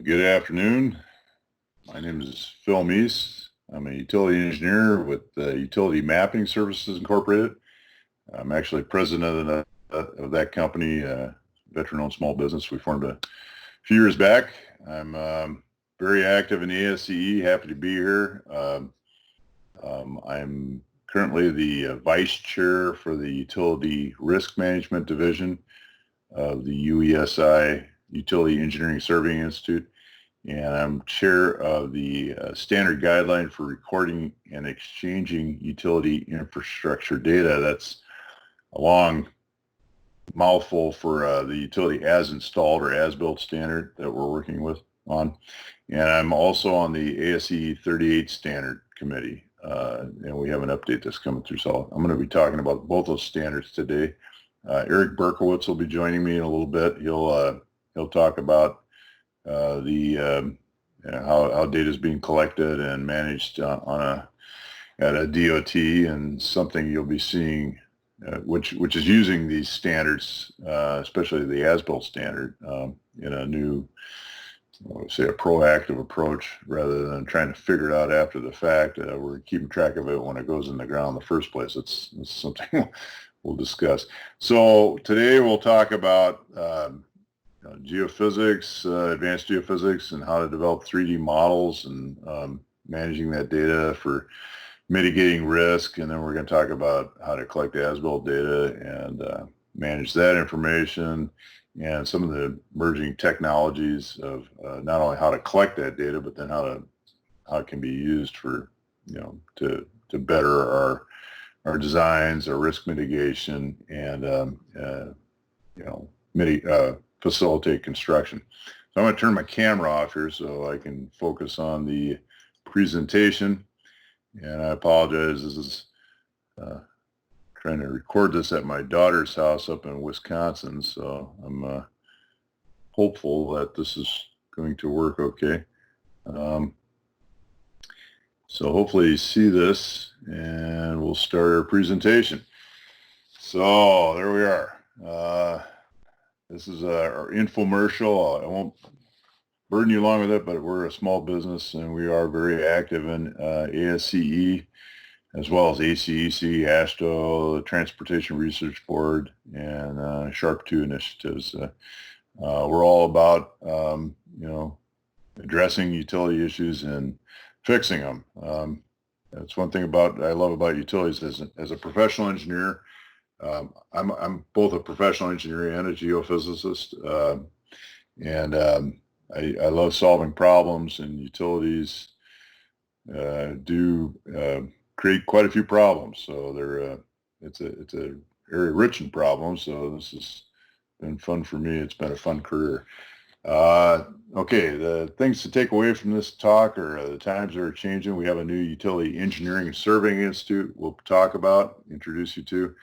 Good afternoon. My name is Phil Meese. I'm a utility engineer with Utility Mapping Services Incorporated. I'm actually president of that company, veteran-owned small business we formed a few years back. I'm very active in the ASCE, happy to be here. I'm currently the vice chair for the Utility Risk Management Division of the UESI, Utility Engineering Surveying Institute, and I'm chair of the standard guideline for recording and exchanging utility infrastructure data. That's a long mouthful for the utility as installed or as built standard that we're working on. And I'm also on the ASCE 38 standard committee, and we have an update that's coming through. So I'm going to be talking about both those standards today. Eric Berkowitz will be joining me in a little bit. He'll talk about how data is being collected and managed at a DOT, and something you'll be seeing, which is using these standards, especially the as-built standard, in a new, I would say, a proactive approach rather than trying to figure it out after the fact. We're keeping track of it when it goes in the ground in the first place. It's something we'll discuss. So today we'll talk about geophysics, advanced geophysics, and how to develop 3D models and managing that data for mitigating risk. And then we're going to talk about how to collect as-built data and manage that information, and some of the emerging technologies of not only how to collect that data, but then how it can be used for, to better our designs, our risk mitigation, and facilitate construction. So I'm going to turn my camera off here so I can focus on the presentation. And I apologize. This is trying to record this at my daughter's house up in Wisconsin, so I'm hopeful that this is going to work okay. So hopefully you see this, and we'll start our presentation. So there we are. This is our infomercial. I won't burden you along with it, but we're a small business, and we are very active in ASCE, as well as ACEC, AASHTO, the Transportation Research Board, and SHARP 2 initiatives. We're all about, addressing utility issues and fixing them. That's one thing I love about utilities as a professional engineer. I'm both a professional engineer and a geophysicist, and I love solving problems, and utilities do create quite a few problems. So it's a very rich in problems. So this has been fun for me. It's been a fun career. Okay, the things to take away from this talk are the times are changing. We have a new Utility Engineering and Surveying Institute we'll introduce you to.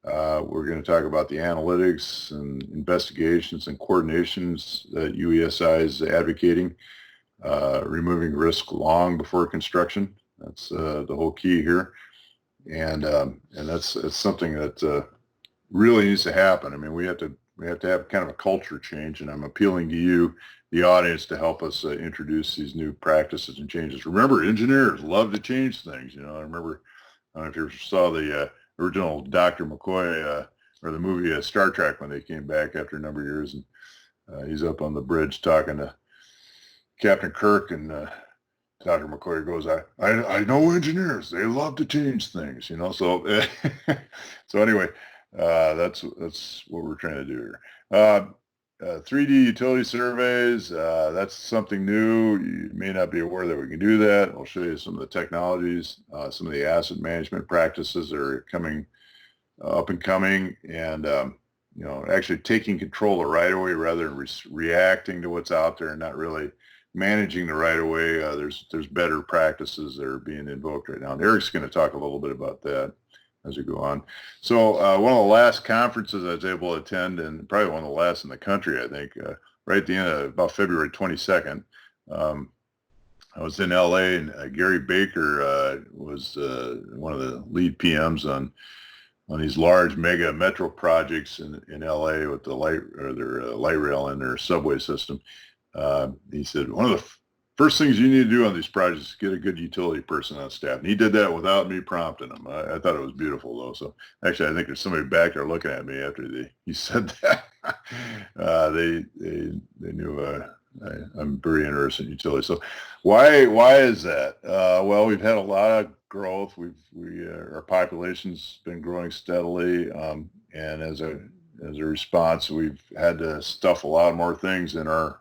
We're going to talk about the analytics and investigations and coordinations that UESI is advocating, removing risk long before construction. That's the whole key here, and that's something that really needs to happen. I mean, we have to have kind of a culture change, and I'm appealing to you, the audience, to help us introduce these new practices and changes. Remember, engineers love to change things. I don't know if you saw the original Dr. McCoy or the movie Star Trek when they came back after a number of years, and he's up on the bridge talking to Captain Kirk, and Dr. McCoy goes, I know engineers, they love to change things, so so anyway, that's what we're trying to do here. 3D utility surveys, that's something new. You may not be aware that we can do that. I'll show you some of the technologies, some of the asset management practices that are coming up and coming, and actually taking control of right away rather than reacting to what's out there and not really managing the right away. There's better practices that are being invoked right now, and Eric's going to talk a little bit about that as we go on. So one of the last conferences I was able to attend, and probably one of the last in the country, I think, right at the end of about February 22nd, I was in LA, and Gary Baker was one of the lead PMs on these large mega metro projects in LA with the light rail and their subway system. He said, one of the first things you need to do on these projects is get a good utility person on staff. And he did that without me prompting him. I thought it was beautiful, though. So actually, I think there's somebody back there looking at me after he said that. They knew I'm very interested in utility. So why is that? Well, we've had a lot of growth. Our population's been growing steadily, and as a response, we've had to stuff a lot more things in our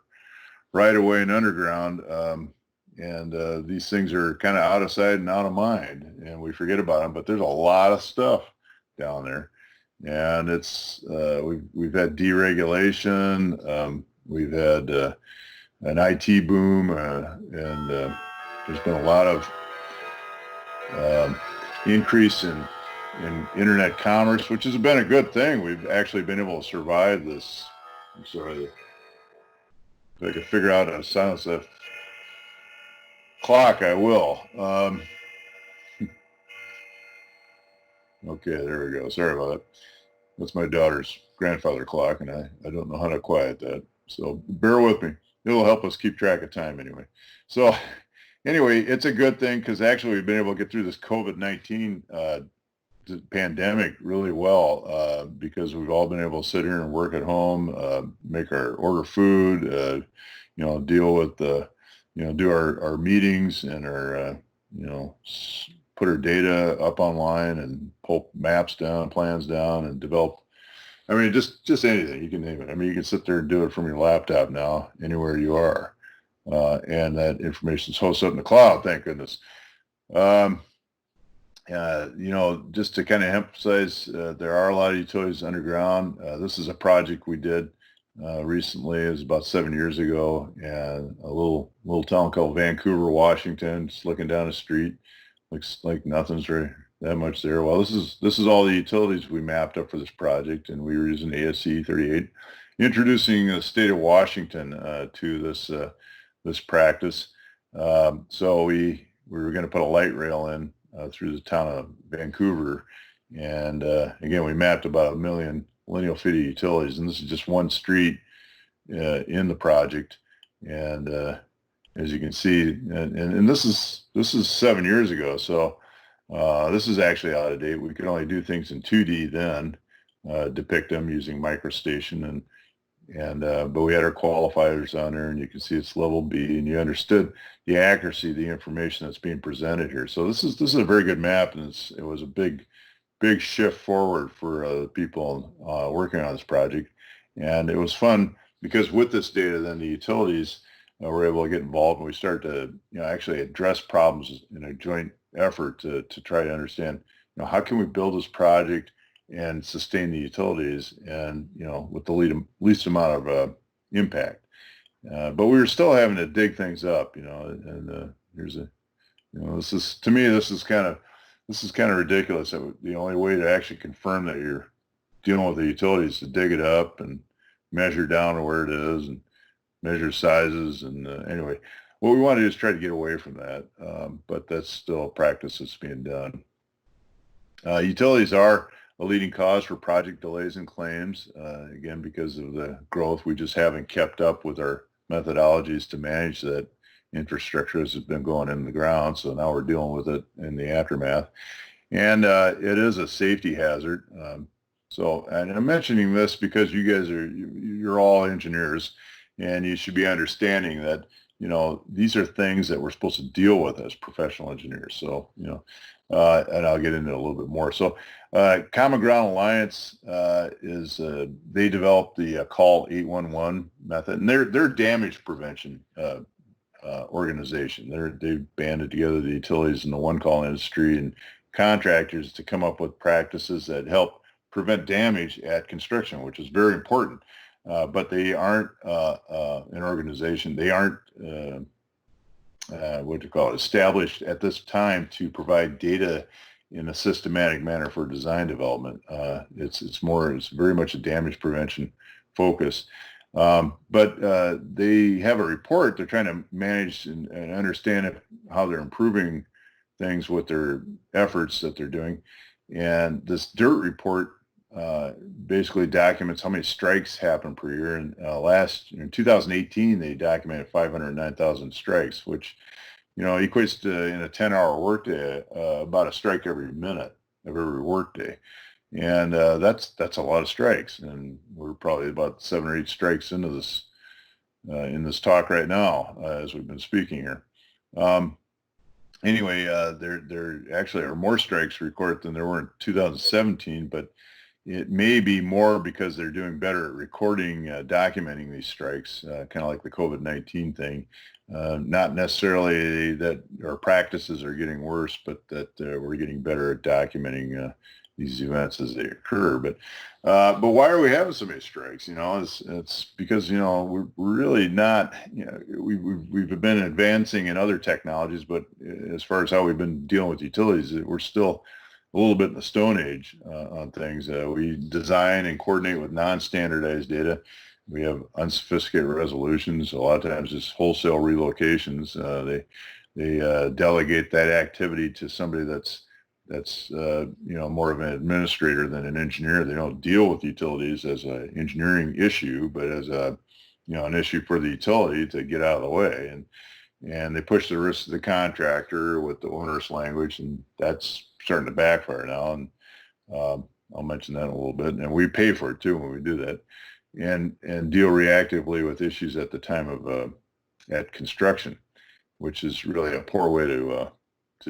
right away and underground. These things are kind of out of sight and out of mind, and we forget about them. But there's a lot of stuff down there, and it's we've had deregulation, we've had an IT boom, and there's been a lot of increase in internet commerce, which has been a good thing. We've actually been able to survive this. I'm sorry. If I could figure out how to silence the clock, I will. Okay, there we go. Sorry about that. That's my daughter's grandfather clock, and I don't know how to quiet that. So bear with me. It'll help us keep track of time anyway. So anyway, it's a good thing because actually we've been able to get through this COVID-19 pandemic really well because we've all been able to sit here and work at home, order food, deal with do our meetings and our put our data up online and pull maps down, plans down, and develop. I mean, just anything you can name it. I mean, you can sit there and do it from your laptop now, anywhere you are, and that information is hosted up in the cloud. Thank goodness. Just to kind of emphasize, there are a lot of utilities underground. This is a project we did recently. It was about 7 years ago, and a little town called Vancouver, Washington. Just looking down the street, looks like nothing's really that much there. Well, this is all the utilities we mapped up for this project, and we were using ASCE 38, introducing the state of Washington to this practice. So we were going to put a light rail in through the town of Vancouver, and again, we mapped about 1 million lineal feet of utilities, and this is just one street in the project. And as you can see, and this is 7 years ago, so this is actually out of date. We could only do things in 2D then, depict them using MicroStation, but we had our qualifiers on there, and you can see it's level B, and you understood the accuracy of the information that's being presented here. So this is a very good map, and it was a big shift forward for the people working on this project. And it was fun because with this data, then the utilities were able to get involved, and we started to actually address problems in a joint effort to try to understand how can we build this project and sustain the utilities and with the least amount of impact. But we were still having to dig things up, and here's this is kind of ridiculous. The only way to actually confirm that you're dealing with the utilities is to dig it up and measure down to where it is and measure sizes. And anyway, what we want to do is try to get away from that, but that's still a practice that's being done. Utilities are a leading cause for project delays and claims, again, because of the growth. We just haven't kept up with our methodologies to manage that infrastructure as it's been going in the ground. So now we're dealing with it in the aftermath. And it is a safety hazard. And I'm mentioning this because you guys you're all engineers, and you should be understanding that, these are things that we're supposed to deal with as professional engineers. So, and I'll get into it a little bit more. So Common Ground Alliance they developed the Call 811 method, and they're damage prevention organization. They've banded together the utilities and the one call industry and contractors to come up with practices that help prevent damage at construction, which is very important. But they aren't an organization. They aren't established at this time to provide data in a systematic manner for design development. It's very much a damage prevention focus. But they have a report. They're trying to manage and understand how they're improving things with their efforts that they're doing. And this DIRT report basically documents how many strikes happen per year. And in 2018, they documented 509,000 strikes, which, equates to, in a 10-hour workday, about a strike every minute of every workday. And that's a lot of strikes. And we're probably about 7 or 8 strikes into this in this talk right now as we've been speaking here. Anyway, there actually are more strikes recorded than there were in 2017, but it may be more because they're doing better at recording, documenting these strikes, kind of like the COVID-19 thing. Not necessarily that our practices are getting worse, but that we're getting better at documenting these events as they occur. But why are we having so many strikes? It's because we're really not. We've been advancing in other technologies, but as far as how we've been dealing with utilities, we're still a little bit in the Stone Age on things. We design and coordinate with non-standardized data. We have unsophisticated resolutions. A lot of times, just wholesale relocations. They delegate that activity to somebody that's more of an administrator than an engineer. They don't deal with utilities as an engineering issue, but as an issue for the utility to get out of the way. And they push the risk to the contractor with the onerous language, and that's starting to backfire now. And I'll mention that in a little bit. And we pay for it too when we do that, and deal reactively with issues at the time of at construction, which is really a poor way to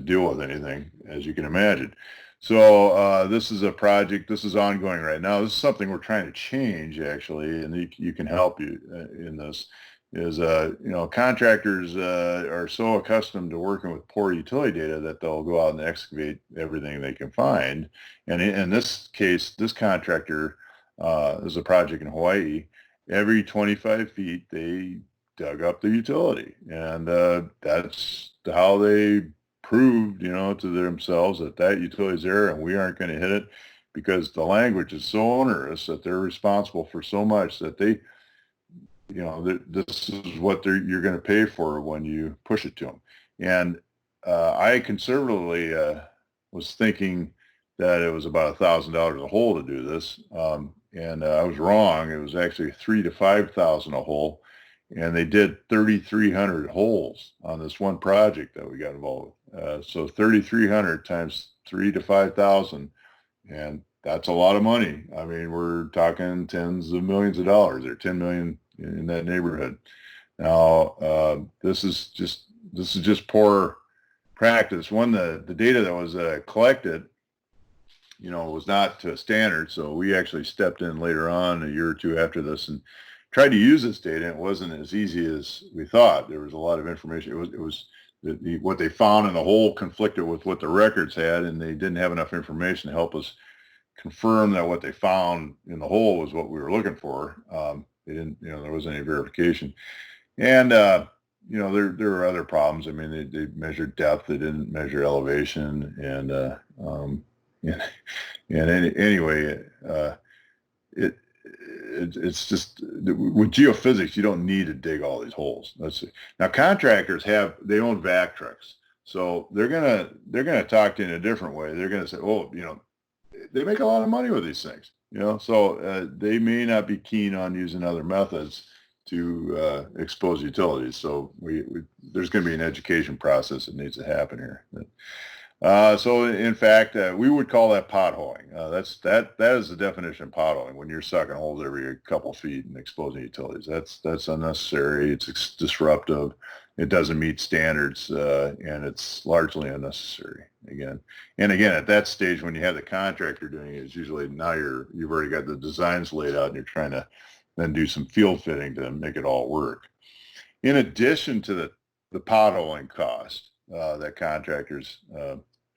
deal with anything, as you can imagine. So this is a project. This is ongoing right now. This is something we're trying to change, actually, and you can help you in this. Is contractors are so accustomed to working with poor utility data that they'll go out and excavate everything they can find. And in this case, this contractor is a project in Hawaii. Every 25 feet, they dug up the utility, and that's how they proved, to themselves that utility is there, and we aren't going to hit it because the language is so onerous that they're responsible for so much that they. This is what you're going to pay for when you push it to them. And I conservatively was thinking that it was about $1,000 a hole to do this. And I was wrong. It was actually $3,000 to $5,000 a hole. And they did 3,300 holes on this one project that we got involved with. So 3,300 times 3 to 5,000. And that's a lot of money. I mean, we're talking tens of millions of dollars, or 10 million in that neighborhood. Now, this is just poor practice. One, the data that was collected, was not to standard. So we actually stepped in later on, a year or two after this, and tried to use this data. It wasn't as easy as we thought. There was a lot of information. It was what they found in the hole conflicted with what the records had, and they didn't have enough information to help us confirm that what they found in the hole was what we were looking for. They didn't, there wasn't any verification. And, there were other problems. I mean, they measured depth. They didn't measure elevation. Anyway, it's just, with geophysics, you don't need to dig all these holes. Now contractors they own vac trucks. So they're gonna talk to you in a different way. They're gonna say, oh, they make a lot of money with these things, so they may not be keen on using other methods to expose utilities. So there's going to be an education process that needs to happen here. So in fact, we would call that potholing. That is the definition of potholing, when you're sucking holes every couple feet and exposing utilities. That's unnecessary. It's disruptive. It doesn't meet standards, and it's largely unnecessary. Again, at that stage, when you have the contractor doing it, it's usually now you've already got the designs laid out, and you're trying to then do some field fitting to make it all work. In addition to the potholing cost that contractors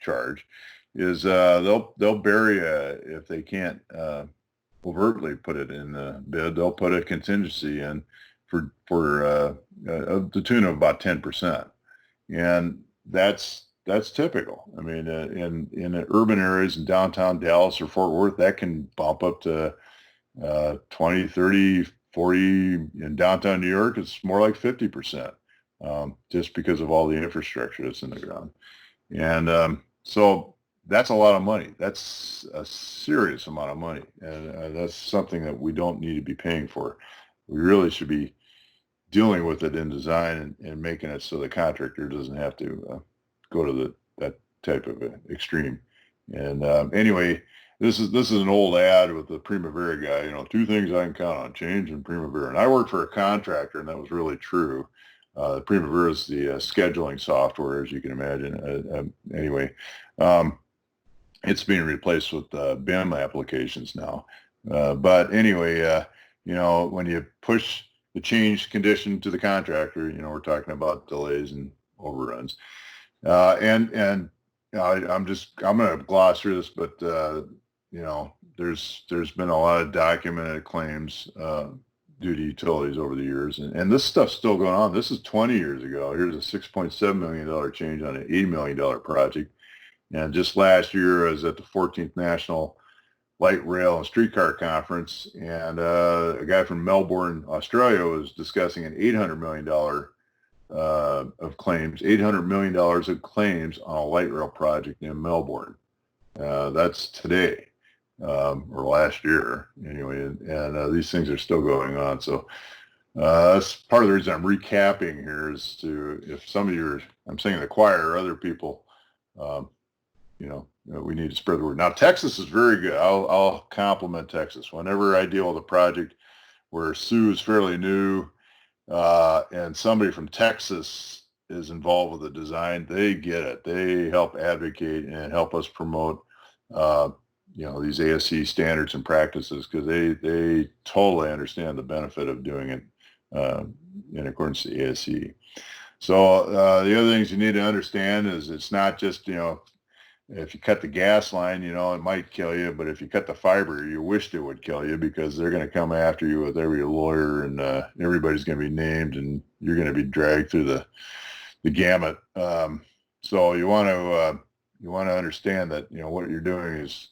charge, is they'll bury if they can't overtly put it in the bid, they'll put a contingency in for the tune of about 10%, and that's typical. I mean, in urban areas in downtown Dallas or Fort Worth, that can bump up to 20, 30, 40. In downtown New York, it's more like 50%, just because of all the infrastructure that's in the ground. And so that's a lot of money. That's a serious amount of money, and that's something that we don't need to be paying for. We really should be dealing with it in design and making it so the contractor doesn't have to go to that type of extreme. And anyway, this is an old ad with the Primavera guy. You know, two things I can count on: change and Primavera. And I worked for a contractor, and that was really true. Primavera is the scheduling software, as you can imagine. Anyway, it's being replaced with BIM applications now. But anyway, you know, when you push the change condition to the contractor, you know, we're talking about delays and overruns. And I'm going to gloss through this, but you know, there's been a lot of documented claims due to utilities over the years, and this stuff's still going on. This is 20 years ago. Here's a $6.7 million change on an $80 million project. And just last year, I was at the 14th National Light Rail and Streetcar Conference, and a guy from Melbourne, Australia, was discussing an $800 million of claims, $800 million of claims on a light rail project in Melbourne. That's today, or last year, anyway, and these things are still going on. So that's part of the reason I'm recapping here, is to, if some of your, I'm saying the choir, or other people, you know, we need to spread the word. Now, Texas is very good. I'll compliment Texas. Whenever I deal with a project where Sioux is fairly new, and somebody from Texas is involved with the design, they get it. They help advocate and help us promote, you know, these ASCE standards and practices, because they totally understand the benefit of doing it in accordance to the ASCE. So the other things you need to understand is it's not just, you know, if you cut the gas line, you know, it might kill you, but if you cut the fiber, you wished it would kill you, because they're going to come after you with every lawyer, and everybody's going to be named, and you're going to be dragged through the gamut. So you want to understand that, you know, what you're doing is,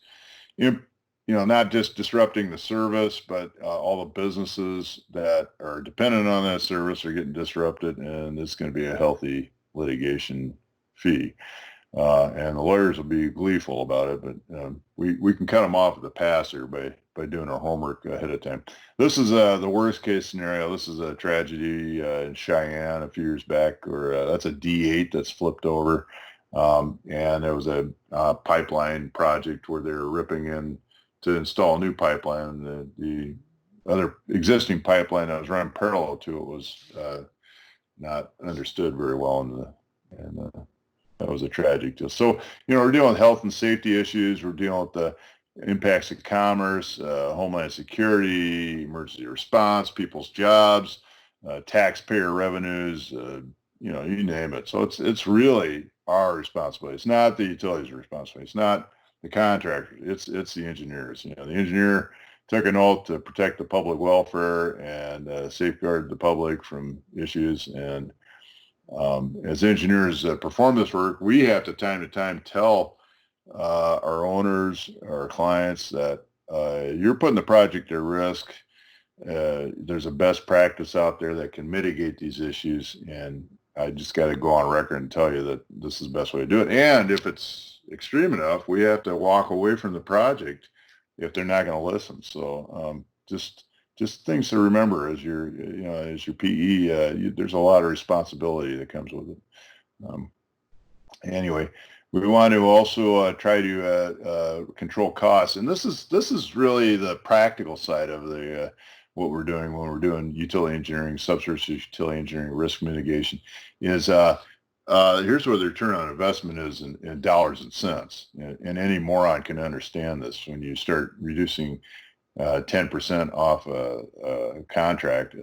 you know, not just disrupting the service, but all the businesses that are dependent on that service are getting disrupted, and it's going to be a healthy litigation fee. And the lawyers will be gleeful about it, but we can cut them off at the passer by doing our homework ahead of time. This is the worst case scenario. This is a tragedy in Cheyenne a few years back, or that's a D8 that's flipped over, and there was a pipeline project where they were ripping in to install a new pipeline. The other existing pipeline that was running parallel to it was not understood very well, and that was a tragic deal. So, you know, we're dealing with health and safety issues. We're dealing with the impacts of commerce, homeland security, emergency response, people's jobs, taxpayer revenues, you know, you name it. So it's really our responsibility. It's not the utilities' responsibility. It's not the contractor. It's the engineers. You know, the engineer took an oath to protect the public welfare and safeguard the public from issues. And as engineers perform this work, we have to time tell our owners, our clients, that you're putting the project at risk. There's a best practice out there that can mitigate these issues, and I just got to go on record and tell you that this is the best way to do it. And if it's extreme enough, we have to walk away from the project if they're not going to listen. So just things to remember as as your PE. There's a lot of responsibility that comes with it. Anyway, we want to also try to control costs, and this is really the practical side of the what we're doing when we're doing utility engineering, subsurface utility engineering, risk mitigation. Is here's where the return on investment is in dollars and cents, and any moron can understand this. When you start reducing 10% off a contract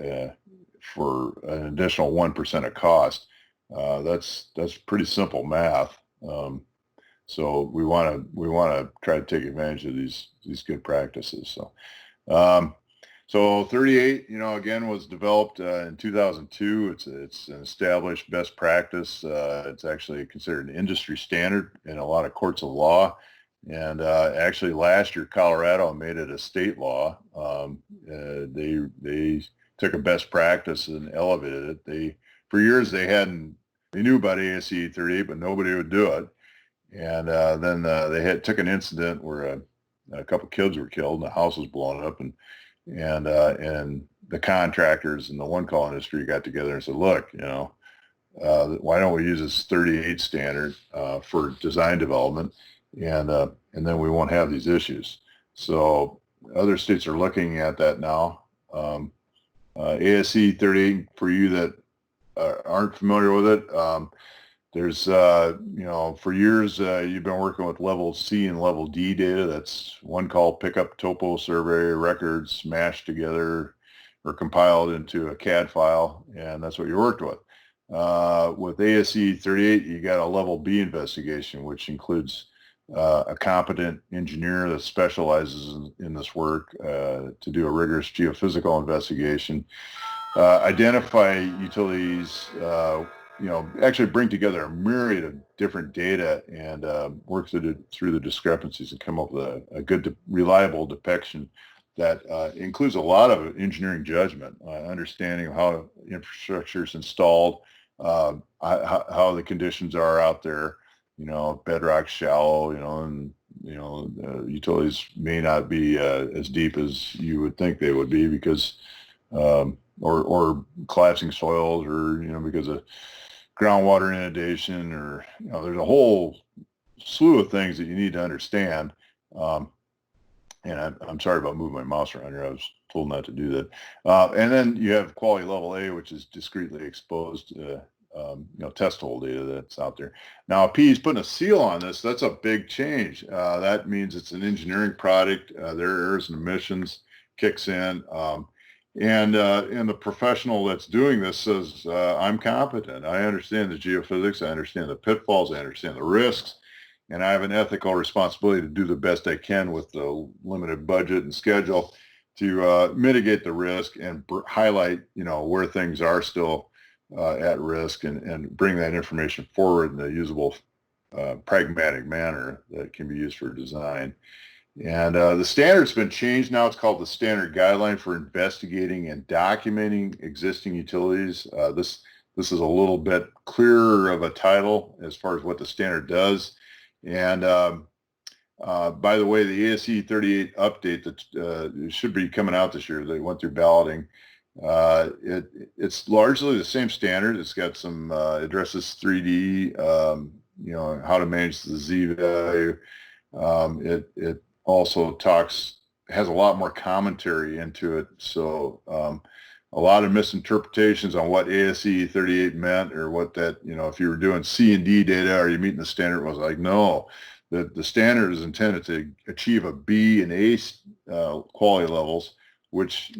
for an additional 1% of cost, that's pretty simple math. So we want to try to take advantage of these good practices. So 38, you know, again, was developed in 2002. It's an established best practice. It's actually considered an industry standard in a lot of courts of law. And actually, last year, Colorado made it a state law. They took a best practice and elevated it. For years they knew about ASCE 38, but nobody would do it. And then they took an incident where a couple kids were killed and the house was blown up, and the contractors in the one call industry got together and said, look, why don't we use this 38 standard for design development, and then we won't have these issues. So other states are looking at that now. ASCE 38, for you that aren't familiar with it, there's, for years, you've been working with level C and level D data. That's one call pickup topo survey records mashed together or compiled into a CAD file, and that's what you worked with. With ASCE 38, you got a level B investigation, which includes a competent engineer that specializes in this work to do a rigorous geophysical investigation, identify utilities, actually bring together a myriad of different data and work through the discrepancies and come up with a good, reliable depiction that includes a lot of engineering judgment, understanding of how infrastructure is installed, how the conditions are out there, bedrock shallow, and utilities may not be as deep as you would think they would be because or collapsing soils, or because of groundwater inundation, or there's a whole slew of things that you need to understand. And I'm sorry about moving my mouse around here. I was told not to do that. And then you have quality level A, which is discretely exposed, test hole data that's out there. Now, if P is putting a seal on this, that's a big change. That means it's an engineering product. Their errors and emissions kicks in. And the professional that's doing this says, I'm competent. I understand the geophysics. I understand the pitfalls. I understand the risks. And I have an ethical responsibility to do the best I can with the limited budget and schedule to mitigate the risk and highlight, where things are still at risk, and bring that information forward in a usable, pragmatic manner that can be used for design. And the standard's been changed now. It's called the Standard Guideline for Investigating and Documenting Existing Utilities. This is a little bit clearer of a title as far as what the standard does. And by the way, the ASCE 38 update that should be coming out this year, they went through balloting. It's largely the same standard. It's got some addresses 3D, how to manage the Z value. It also has a lot more commentary into it. So a lot of misinterpretations on what ASCE 38 meant, or what that, if you were doing C and D data, are you meeting the standard? Was like, no, the standard is intended to achieve a B and A quality levels, which,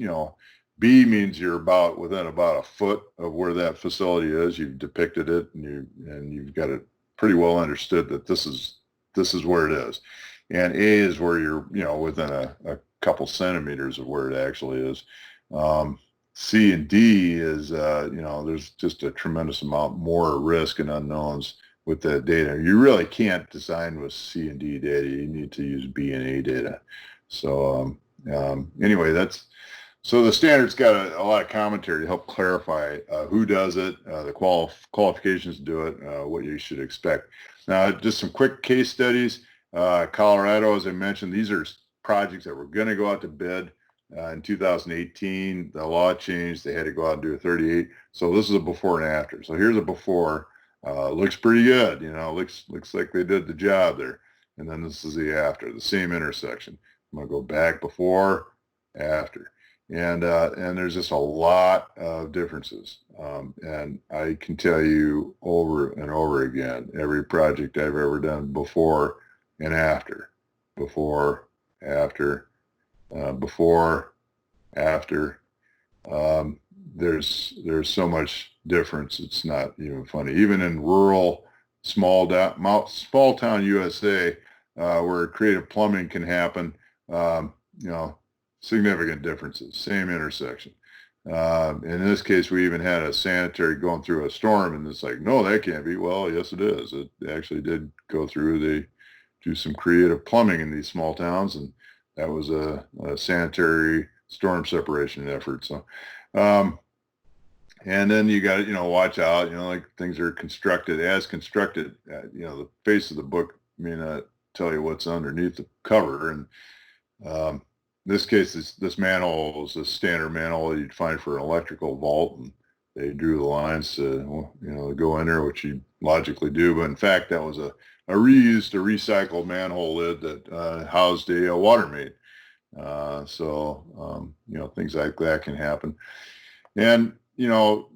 B means you're within about a foot of where that facility is. You've depicted it, and you've got it pretty well understood that this is where it is. And A is where you're, within a couple centimeters of where it actually is. C and D is, there's just a tremendous amount more risk and unknowns with that data. You really can't design with C and D data. You need to use B and A data. So anyway, so the standard's got a lot of commentary to help clarify who does it, the qualifications to do it, what you should expect. Now, just some quick case studies. Colorado, as I mentioned, these are projects that were going to go out to bid in 2018. The law changed. They had to go out and do a 38. So this is a before and after. So here's a before. Looks pretty good. Looks like they did the job there. And then this is the after, the same intersection. I'm going to go back before, after. And there's just a lot of differences. And I can tell you over and over again, every project I've ever done before and after, before, after, before, after. There's so much difference. It's not even funny. Even in rural, small town USA, where creative plumbing can happen, significant differences. Same intersection. In this case, we even had a sanitary going through a storm, and it's like, no, that can't be. Well, yes, it is. It actually did go through. They do some creative plumbing in these small towns, and that was a sanitary storm separation effort. So, and then you got to, watch out, like things are constructed as constructed. The face of the book may not tell you what's underneath the cover. And in this case, this manhole is a standard manhole that you'd find for an electrical vault, and they drew the lines to, go in there, which you logically do. But in fact, that was a reused, a recycled manhole lid that housed a water main. Things like that can happen. And,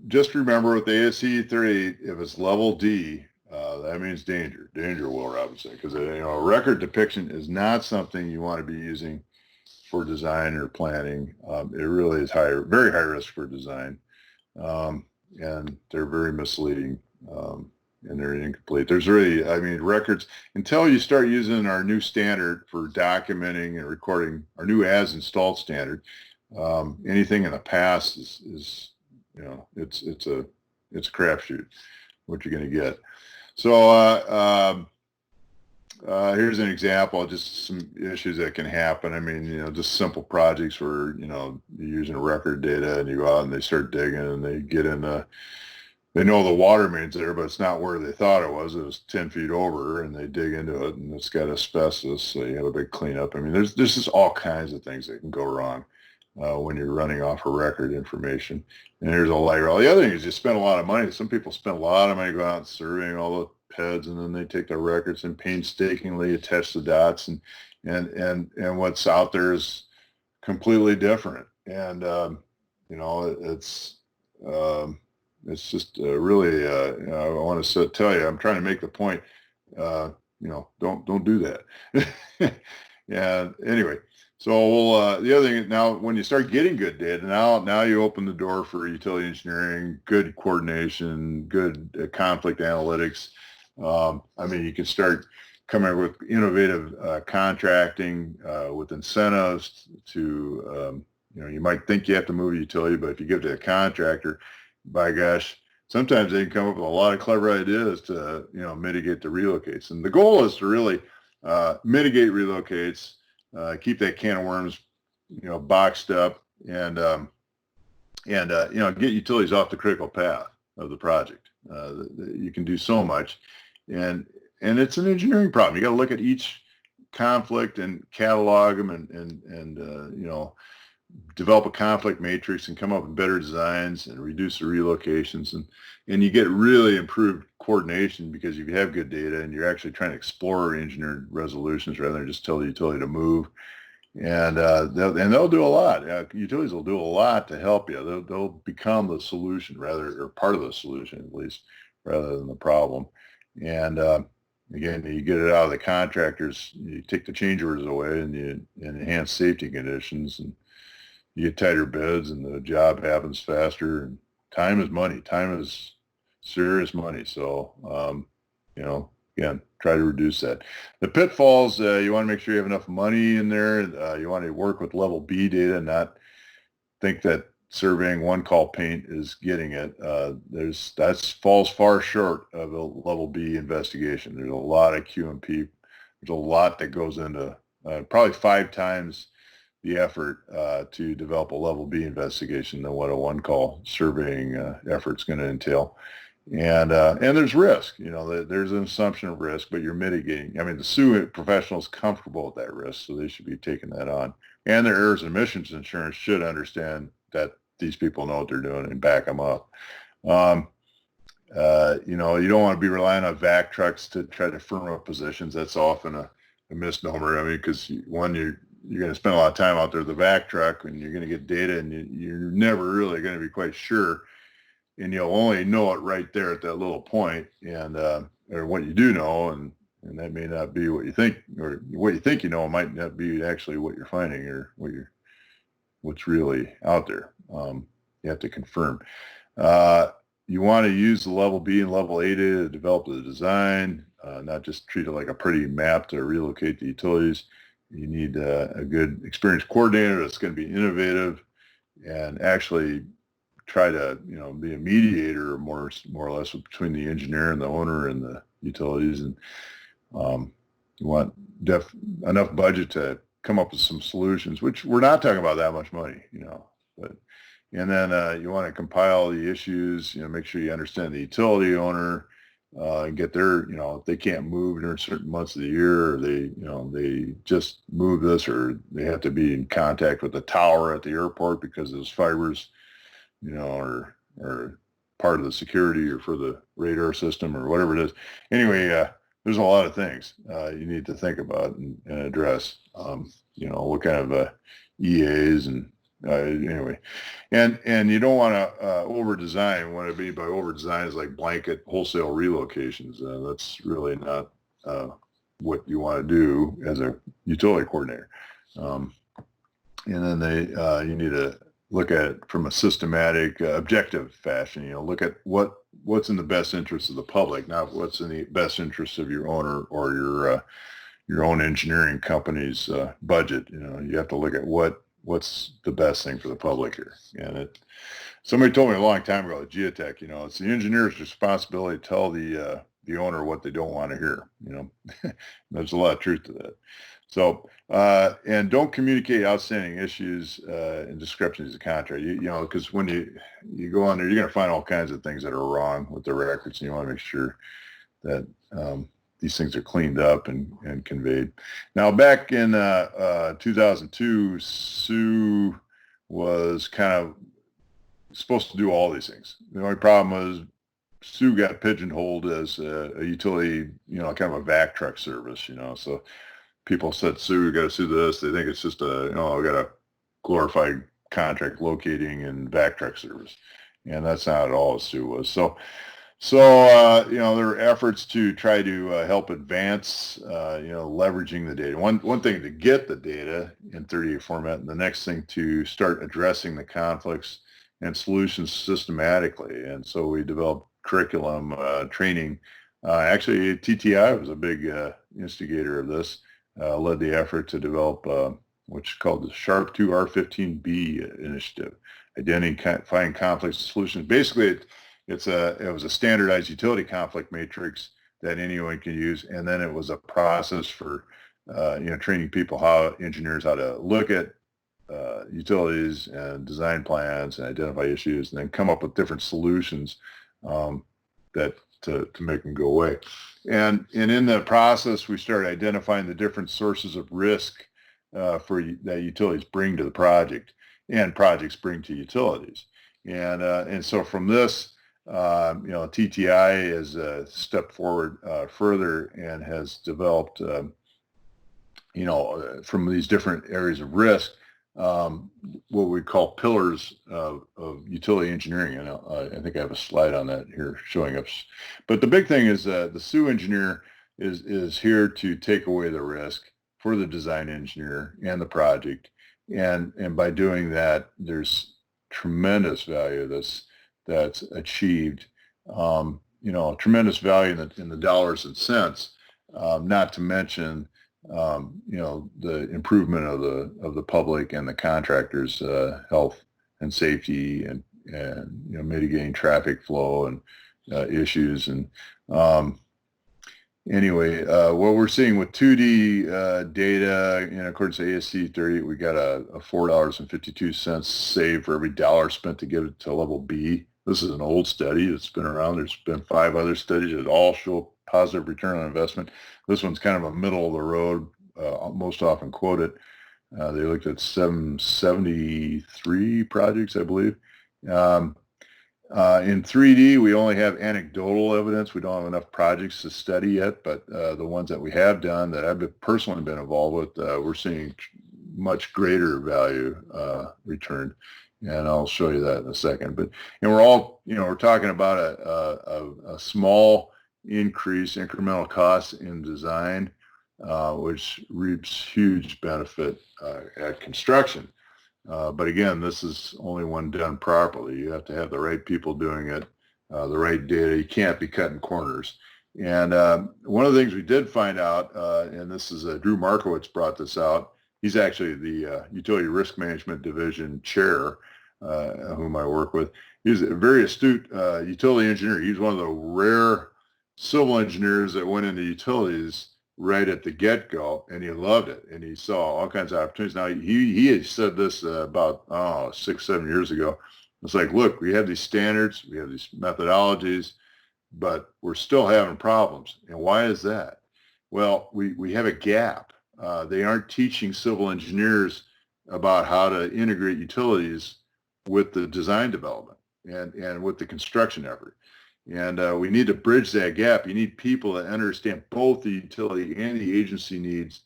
just remember with the ASCE 38, if it's level D, that means danger, Will Robinson, because, a record depiction is not something you want to be using for design or planning. It really is very high risk for design. And they're very misleading, and they're incomplete. There's really, records, until you start using our new standard for documenting and recording, our new as installed standard, anything in the past is it's a crapshoot what you're going to get. So here's an example of just some issues that can happen. Just simple projects where, you're using record data and you go out and they start digging and they get in they know the water main's there, but it's not where they thought it was. It was 10 feet over, and they dig into it and it's got asbestos. So you have a big cleanup. There's just all kinds of things that can go wrong when you're running off of record information. And here's a light rail. The other thing is you spend a lot of money. Some people spend a lot of money going out and surveying all the PEDs, and then they take the records and painstakingly attach the dots, and what's out there is completely different. And it's just really I want to tell you, I'm trying to make the point, don't do that. Yeah, anyway, so the other thing, now when you start getting good data, now you open the door for utility engineering, good coordination, good conflict analytics. You can start coming up with innovative contracting with incentives to, you might think you have to move a utility, but if you give it to a contractor, by gosh, sometimes they can come up with a lot of clever ideas to, mitigate the relocates. And the goal is to really mitigate relocates, keep that can of worms, boxed up, and get utilities off the critical path of the project. You can do so much. And it's an engineering problem. You got to look at each conflict and catalog them and develop a conflict matrix and come up with better designs and reduce the relocations. And you get really improved coordination because you have good data and you're actually trying to explore engineered resolutions rather than just tell the utility to move. And they'll do a lot. Utilities will do a lot to help you. They'll become the solution or part of the solution at least, rather than the problem. And again, you get it out of the contractors, you take the change orders away, and you enhance safety conditions, and you get tighter bids, and the job happens faster. And time is money. Time is serious money. So, again, try to reduce that. The pitfalls, you want to make sure you have enough money in there. You want to work with level B data, not think that surveying one call paint is getting it. That falls far short of a level B investigation. There's a lot of QMP. There's a lot that goes into probably 5 times the effort to develop a level B investigation than what a one call surveying effort is going to entail. And there's risk. There's an assumption of risk, but you're mitigating. The SUE professional is comfortable with that risk, so they should be taking that on. And their errors and omissions insurance should understand that these people know what they're doing and back them up. You don't want to be relying on vac trucks to try to firm up positions. That's often a misnomer. Because one, you're going to spend a lot of time out there with the vac truck, and you're going to get data, and you're never really going to be quite sure, and you'll only know it right there at that little point, and or what you do know, and that may not be what you think, or what you think might not be actually what you're finding or what's really out there. You have to confirm. You want to use the level B and level A data to develop the design, not just treat it like a pretty map to relocate the utilities. You need a good experienced coordinator that's going to be innovative and actually try to be a mediator more or less between the engineer and the owner and the utilities. And you want enough budget to come up with some solutions, which we're not talking about that much money, and then you want to compile the issues, make sure you understand the utility owner, and get their, if they can't move during certain months of the year, or they just move this, or they have to be in contact with the tower at the airport because those fibers, are part of the security or for the radar system or whatever it is. Anyway, there's a lot of things you need to think about and address. What kind of EAs and anyway, and you don't want to over design. What I mean by over design is like blanket wholesale relocations. That's really not what you want to do as a utility coordinator. And then you need to look at it from a systematic, objective fashion. Look at what's in the best interest of the public, not what's in the best interest of your owner or your own engineering company's budget. You have to look at what's the best thing for the public here. And somebody told me a long time ago at Geotech, it's the engineer's responsibility to tell the owner what they don't want to hear. There's a lot of truth to that. So, and don't communicate outstanding issues and discrepancies of contract. Because when you go on there, you're going to find all kinds of things that are wrong with the records, and you want to make sure that these things are cleaned up and conveyed. Now, back in 2002, Sue was kind of supposed to do all these things. The only problem was Sue got pigeonholed as a utility, kind of a vac truck service, so people said, Sue, you got to sue this. They think it's just we got a glorified contract locating and vac truck service. And that's not at all what Sue was. So there are efforts to try to help advance, leveraging the data. One thing to get the data in 38 format, and the next thing to start addressing the conflicts and solutions systematically. And so we developed curriculum, training. Actually, TTI was a big instigator of this. Led the effort to develop what's called the Sharp 2 R15B initiative, identifying conflicts and solutions. Basically, it was a standardized utility conflict matrix that anyone can use, and then it was a process for training people, engineers how to look at utilities and design plans and identify issues, and then come up with different solutions that to make them go away. And in the process, we started identifying the different sources of risk that utilities bring to the project and projects bring to utilities. And so from this, TTI has stepped forward further and has developed, from these different areas of risk, what we call pillars of utility engineering. And I think I have a slide on that here showing up. But the big thing is the SUE engineer is here to take away the risk for the design engineer and the project. And by doing that, there's tremendous value that's achieved, tremendous value in the dollars and cents, not to mention the improvement of the public and the contractors' health and safety, and mitigating traffic flow and issues. And anyway, what we're seeing with 2D data, according to ASCE 30, we got a $4.52 save for every dollar spent to get it to level B. This is an old study that's been around. There's been 5 other studies that all show positive return on investment. This one's kind of a middle of the road, most often quoted. They looked at 773 projects, I believe. In 3D, we only have anecdotal evidence. We don't have enough projects to study yet, but the ones that we have done that I've personally been involved with, we're seeing much greater value returned. And I'll show you that in a second. But we're talking about a small increase, incremental costs in design, which reaps huge benefit at construction. But again, this is only when done properly. You have to have the right people doing it, the right data. You can't be cutting corners. And one of the things we did find out, and this is Drew Markowitz brought this out. He's actually the Utility Risk Management Division chair, whom I work with. He's a very astute utility engineer. He's one of the rare civil engineers that went into utilities right at the get-go, and he loved it, and he saw all kinds of opportunities. Now, he had said this about 6-7 years ago. It's like, look, we have these standards, we have these methodologies, but we're still having problems. And why is that? Well, we have a gap. They aren't teaching civil engineers about how to integrate utilities with the design development and with the construction effort. And we need to bridge that gap. You need people that understand both the utility and the agency needs,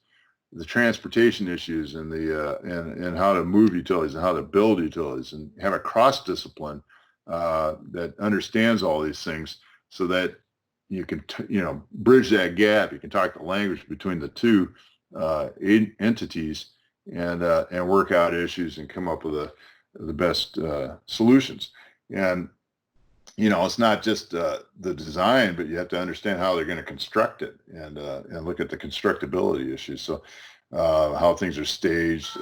the transportation issues, and the and how to move utilities and how to build utilities, and have a cross discipline that understands all these things, so that you can bridge that gap. You can talk the language between the two entities, and work out issues and come up with the best solutions. And it's not just the design, but you have to understand how they're going to construct it, and look at the constructability issues. So how things are staged,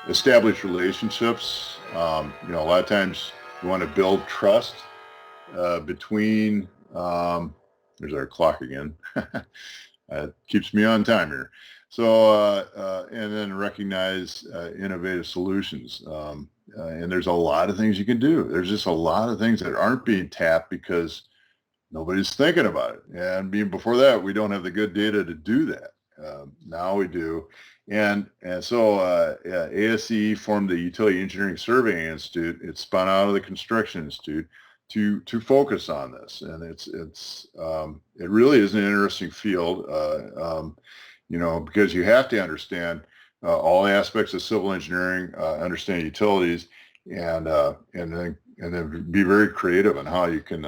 establish relationships. A lot of times you want to build trust between. There's our clock again. It keeps me on time here. So and then recognize innovative solutions. And there's a lot of things you can do. There's just a lot of things that aren't being tapped because nobody's thinking about it. And before that, we don't have the good data to do that. Now we do. And so ASCE formed the Utility Engineering Surveying Institute. It spun out of the Construction Institute to focus on this. And it really is an interesting field, because you have to understand all aspects of civil engineering, understand utilities, and then be very creative on how you can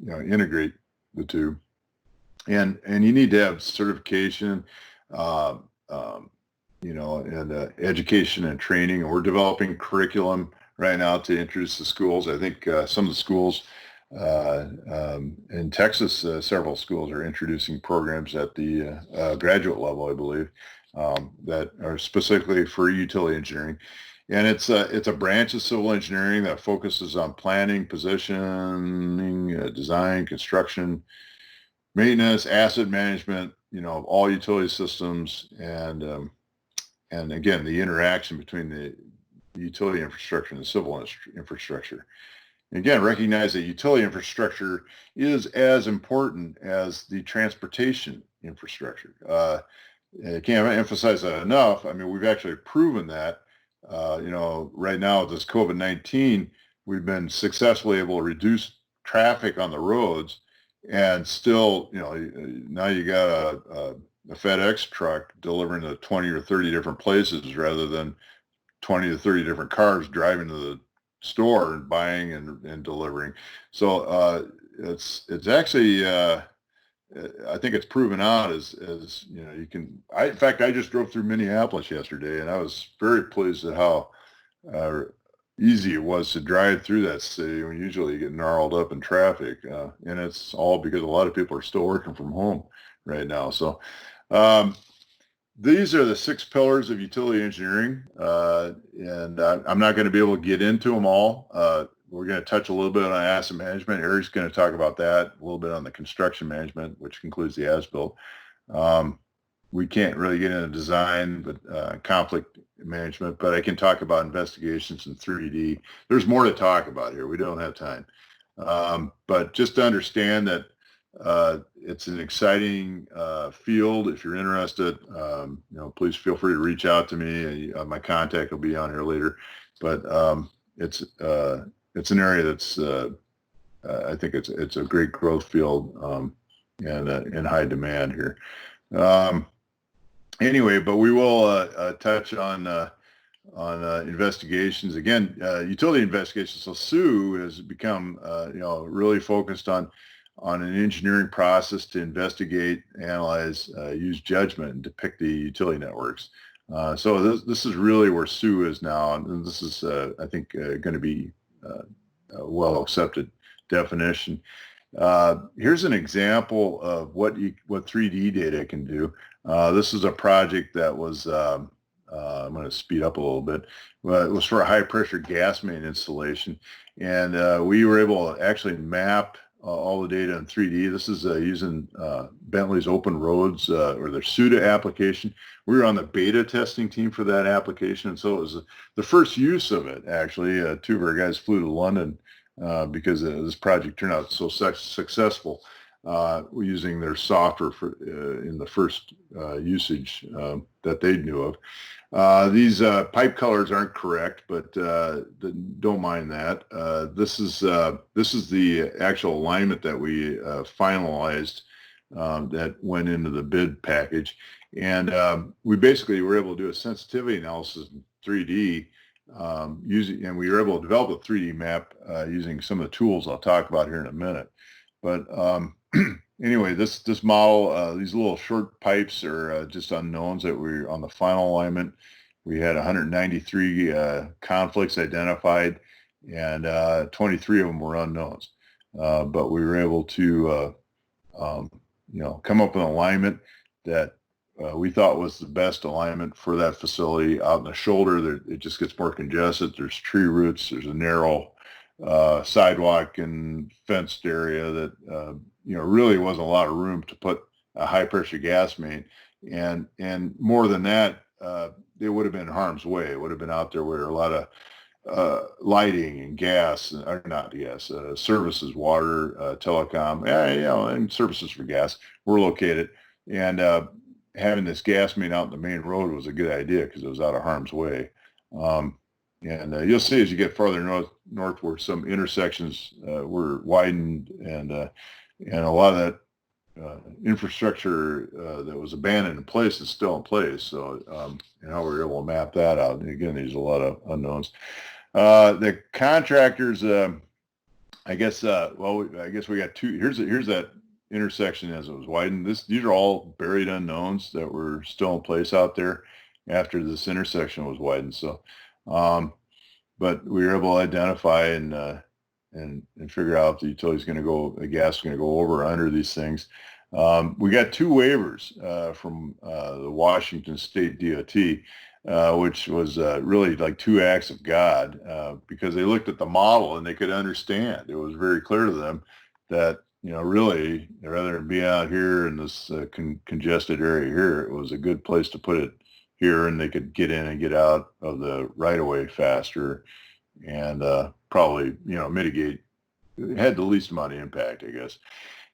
integrate the two. And you need to have certification, and education and training. And we're developing curriculum right now to introduce the schools. I think some of the schools in Texas, several schools are introducing programs at the graduate level, I believe, that are specifically for utility engineering. And it's a branch of civil engineering that focuses on planning, positioning, design, construction, maintenance, asset management, of all utility systems, and again, the interaction between the utility infrastructure and the civil infrastructure. Again, recognize that utility infrastructure is as important as the transportation infrastructure. I can't emphasize that enough. I mean, we've actually proven that. Right now with this COVID-19, we've been successfully able to reduce traffic on the roads, and still, now you got a FedEx truck delivering to 20 or 30 different places rather than 20 to 30 different cars driving to the store and buying and delivering. So it's actually I think it's proven out as you can. In fact, I just drove through Minneapolis yesterday, and I was very pleased at how easy it was to drive through that city when usually you get gnarled up in traffic, and it's all because a lot of people are still working from home right now. So these are the 6 pillars of utility engineering, and I'm not going to be able to get into them all. We're going to touch a little bit on asset management. Eric's going to talk about that, a little bit on the construction management, which includes the as-built. We can't really get into design, but conflict management, but I can talk about investigations in 3D. There's more to talk about here. We don't have time. But just to understand that it's an exciting field. If you're interested, please feel free to reach out to me. My contact will be on here later. But it's an area that's I think it's a great growth field, and in high demand here. Anyway, but we will touch on investigations again. Utility investigations. So SUE has become really focused on an engineering process to investigate, analyze, use judgment, and depict the utility networks. So this is really where SUE is now, and this is I think going to be a well accepted definition. Here's an example of what 3D data can do. This is a project that was, I'm going to speed up a little bit, it was for a high pressure gas main installation. And we were able to actually map all the data in 3D. This is using Bentley's Open Roads, or their SUDA application. We were on the beta testing team for that application. And so it was the first use of it, actually. 2 of our guys flew to London because this project turned out so successful. using their software for in the first usage that they knew of. These pipe colors aren't correct, but don't mind that. This is the actual alignment that we finalized that went into the bid package, and we basically were able to do a sensitivity analysis in 3D and we were able to develop a 3D map using some of the tools I'll talk about here in a minute. But anyway, this model, these little short pipes are just unknowns that we're on the final alignment. We had 193 conflicts identified, and 23 of them were unknowns. But we were able to, come up with an alignment that we thought was the best alignment for that facility. Out in the shoulder, it just gets more congested. There's tree roots. There's a narrow sidewalk and fenced area that really wasn't a lot of room to put a high pressure gas main, and more than that, it would have been harm's way. It would have been out there where a lot of lighting and gas, or not gas, services, water, telecom, and services for gas were located, and having this gas main out in the main road was a good idea because it was out of harm's way. And you'll see as you get farther north where some intersections were widened, and a lot of that infrastructure that was abandoned in place is still in place. So how we were able to map that out. And again, there's a lot of unknowns. The contractors, I guess we got two. Here's that intersection as it was widened. These are all buried unknowns that were still in place out there after this intersection was widened. So, but we were able to identify and figure out if the gas is going to go over or under these things. We got two waivers from the Washington State DOT, which was really like two acts of God, because they looked at the model and they could understand. It was very clear to them that, really, rather than be out here in this congested area here, it was a good place to put it here, and they could get in and get out of the right-of-way faster, and probably, mitigate. It had the least amount of impact, I guess.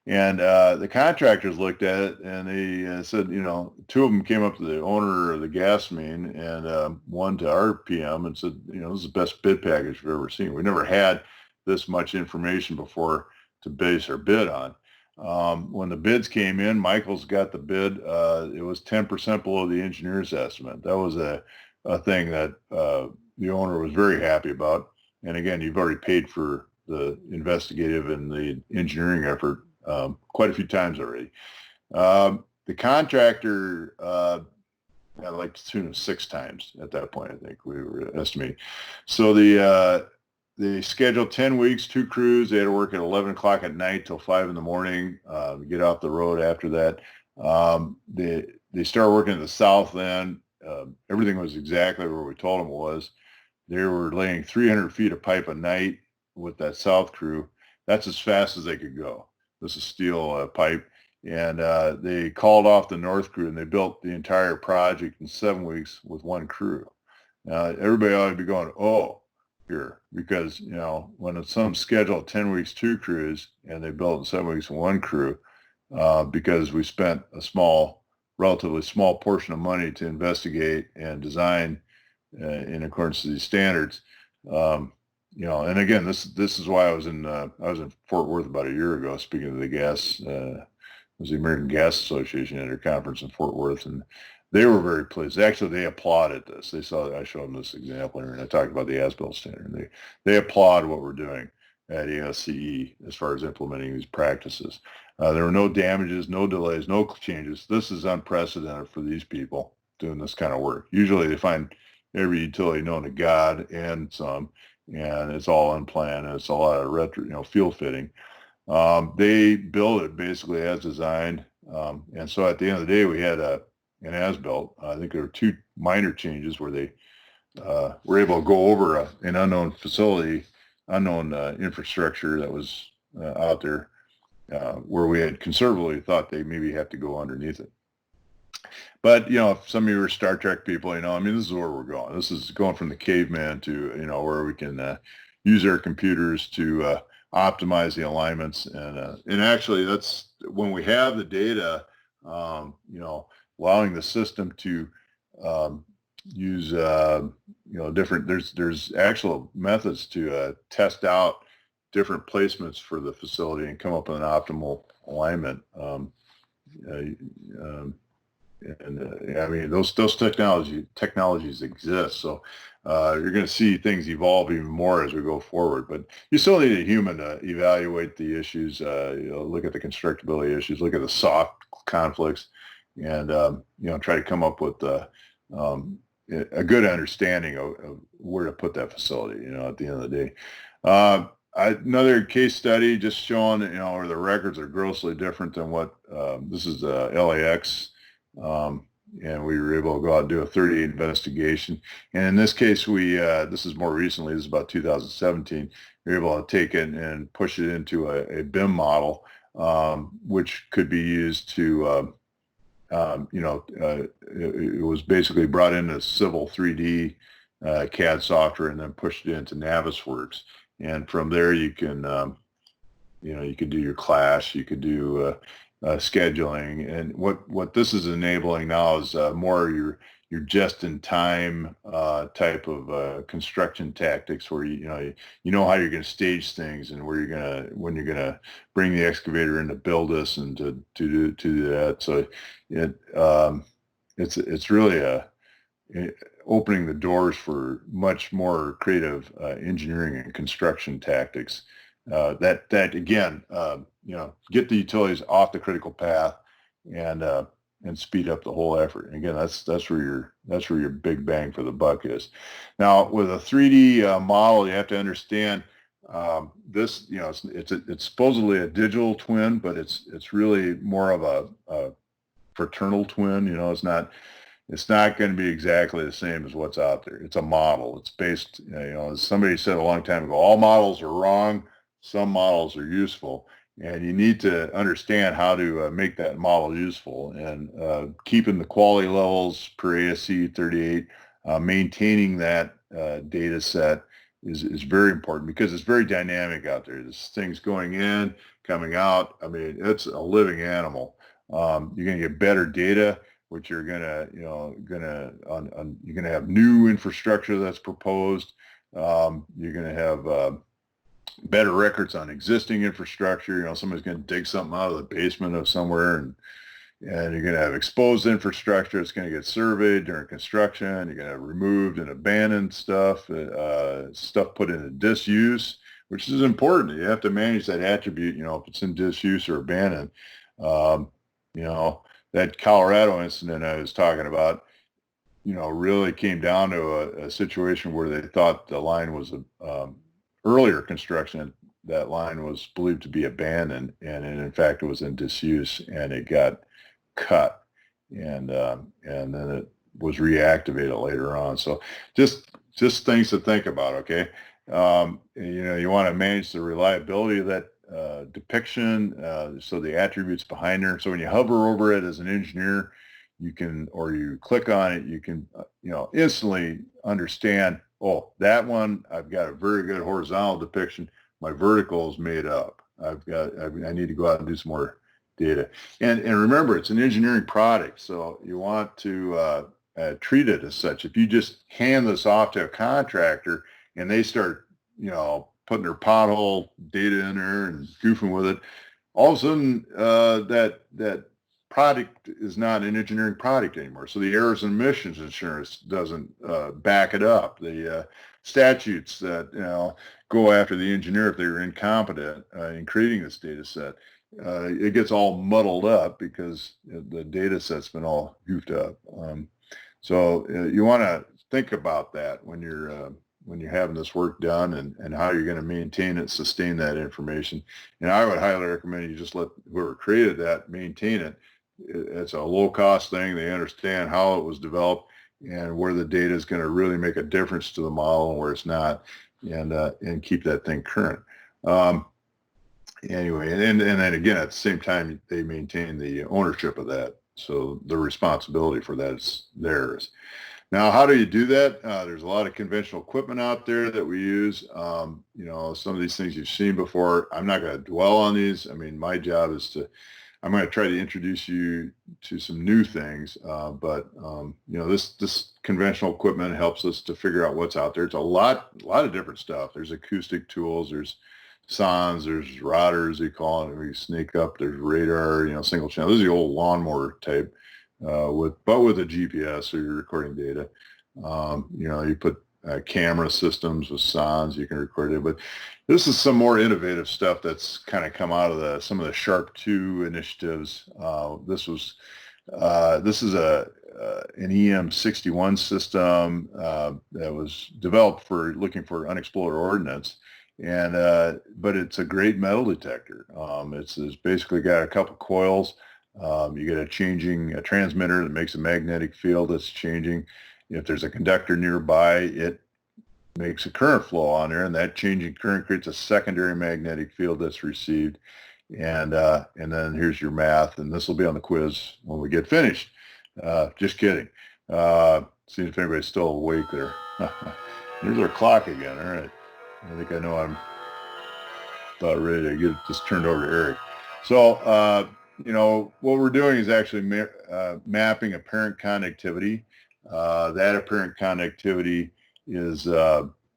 And the contractors looked at it, and they said, two of them came up to the owner of the gas main, and one to our PM, and said, this is the best bid package we've ever seen. We never had this much information before to base our bid on. When the bids came in, Michael's got the bid. It was 10% below the engineer's estimate. That was a thing that the owner was very happy about. And again, you've already paid for the investigative and the engineering effort quite a few times already. The contractor had like to tune of 6 times at that point, I think we were estimating. So they scheduled 10 weeks, 2 crews. They had to work at 11 o'clock at night till 5 in the morning, get off the road after that. They started working at the south end. Everything was exactly where we told them it was. They were laying 300 feet of pipe a night with that south crew. That's as fast as they could go. This is steel pipe. And they called off the north crew, and they built the entire project in 7 weeks with 1 crew. Now, everybody ought to be going, oh, here, because, when it's some scheduled 10 weeks, 2 crews, and they built in 7 weeks 1 crew, because we spent a relatively small portion of money to investigate and design in accordance to these standards. And again, this is why I was in Fort Worth about a year ago, speaking of the gas, it was the American Gas Association at their conference in Fort Worth, and they were very pleased. Actually, they applauded this. They saw that I showed them this example here, and I talked about the ASBIL standard. They applaud what we're doing at ASCE as far as implementing these practices. There were no damages, no delays, no changes. This is unprecedented for these people doing this kind of work. Usually they find every utility known to God and some, and it's all unplanned, and it's a lot of retro, field fitting. They built it basically as designed, and so at the end of the day, we had an as-built. I think there were 2 minor changes where they were able to go over an unknown facility, unknown infrastructure that was out there, where we had conservatively thought they maybe have to go underneath it. But, if some of you are Star Trek people, this is where we're going. This is going from the caveman to, where we can use our computers to optimize the alignments. And actually, that's when we have the data, allowing the system to use different. There's actual methods to test out different placements for the facility and come up with an optimal alignment. I mean, those technologies exist. So you're going to see things evolve even more as we go forward. But you still need a human to evaluate the issues. Look at the constructability issues, look at the soft conflicts, and try to come up with a good understanding of where to put that facility. At the end of the day. Another case study just showing, where the records are grossly different than what this is LAX. And we were able to go out and do a 38 investigation. And in this case, this is more recently, this is about 2017, we were able to take it and push it into a BIM model, which could be used to, it was basically brought into Civil 3D CAD software and then pushed it into Navisworks. And from there, you can, you could do your class, you could do scheduling, and what this is enabling now is more your just-in-time type of construction tactics, where you know how you're going to stage things and when you're gonna bring the excavator in to build this and to do that. So it's really opening the doors for much more creative engineering and construction tactics that again, get the utilities off the critical path and speed up the whole effort. And again, that's where your big bang for the buck is. Now, with a 3D model, you have to understand this. It's supposedly a digital twin, but it's really more of a fraternal twin. It's not going to be exactly the same as what's out there. It's a model. It's based, as somebody said a long time ago, all models are wrong. Some models are useful, and you need to understand how to make that model useful. And keeping the quality levels per ASCE 38, maintaining that data set is very important, because it's very dynamic out there. There's things going in, coming out. I mean, it's a living animal. You're going to get better data, which you're gonna have new infrastructure that's proposed. You're gonna have better records on existing infrastructure. Somebody's gonna dig something out of the basement of somewhere, and you're gonna have exposed infrastructure. It's gonna get surveyed during construction. You're gonna have removed and abandoned stuff, stuff put into disuse, which is important. You have to manage that attribute. If it's in disuse or abandoned. That Colorado incident I was talking about, really came down to a situation where they thought the line was earlier construction. That line was believed to be abandoned, and in fact, it was in disuse, and it got cut, and then it was reactivated later on. So just things to think about. Okay, you want to manage the reliability of that depiction, so the attributes behind there. So when you hover over it as an engineer, or you click on it, you can instantly understand, oh, that one, I've got a very good horizontal depiction. My vertical is made up. I need to go out and do some more data. And remember, it's an engineering product, so you want to treat it as such. If you just hand this off to a contractor and they start, putting their pothole data in there and goofing with it, all of a sudden that product is not an engineering product anymore. So the errors and omissions insurance doesn't back it up. The statutes that go after the engineer if they were incompetent in creating this data set, it gets all muddled up because the data set's been all goofed up. So you want to think about that when you're having this work done, and how you're going to maintain it, sustain that information. And I would highly recommend you just let whoever created that maintain it. It's a low cost thing. They understand how it was developed and where the data is going to really make a difference to the model and where it's not, and keep that thing current. Anyway, and then again, at the same time, they maintain the ownership of that. So the responsibility for that is theirs. Now, how do you do that? There's a lot of conventional equipment out there that we use. Some of these things you've seen before. I'm not going to dwell on these. I mean, my job is I'm going to try to introduce you to some new things. This conventional equipment helps us to figure out what's out there. It's a lot of different stuff. There's acoustic tools. There's sondes. There's routers, they call it, where you sneak up. There's radar, single channel. This is the old lawnmower type, with a GPS, so you're recording data. You put camera systems with sondes, you can record it. But this is some more innovative stuff that's kind of come out of some of the Sharp 2 initiatives. This is an EM61 system that was developed for looking for unexploded ordnance. But it's a great metal detector. It's basically got a couple coils. You get a transmitter that makes a magnetic field that's changing. If there's a conductor nearby, it makes a current flow on there, and that changing current creates a secondary magnetic field that's received. And then here's your math, and this will be on the quiz when we get finished. Just kidding. See if anybody's still awake there. There's our clock again. All right. I think I know I'm about ready to get this turned over to Eric. So, what we're doing is actually mapping apparent conductivity. That apparent conductivity is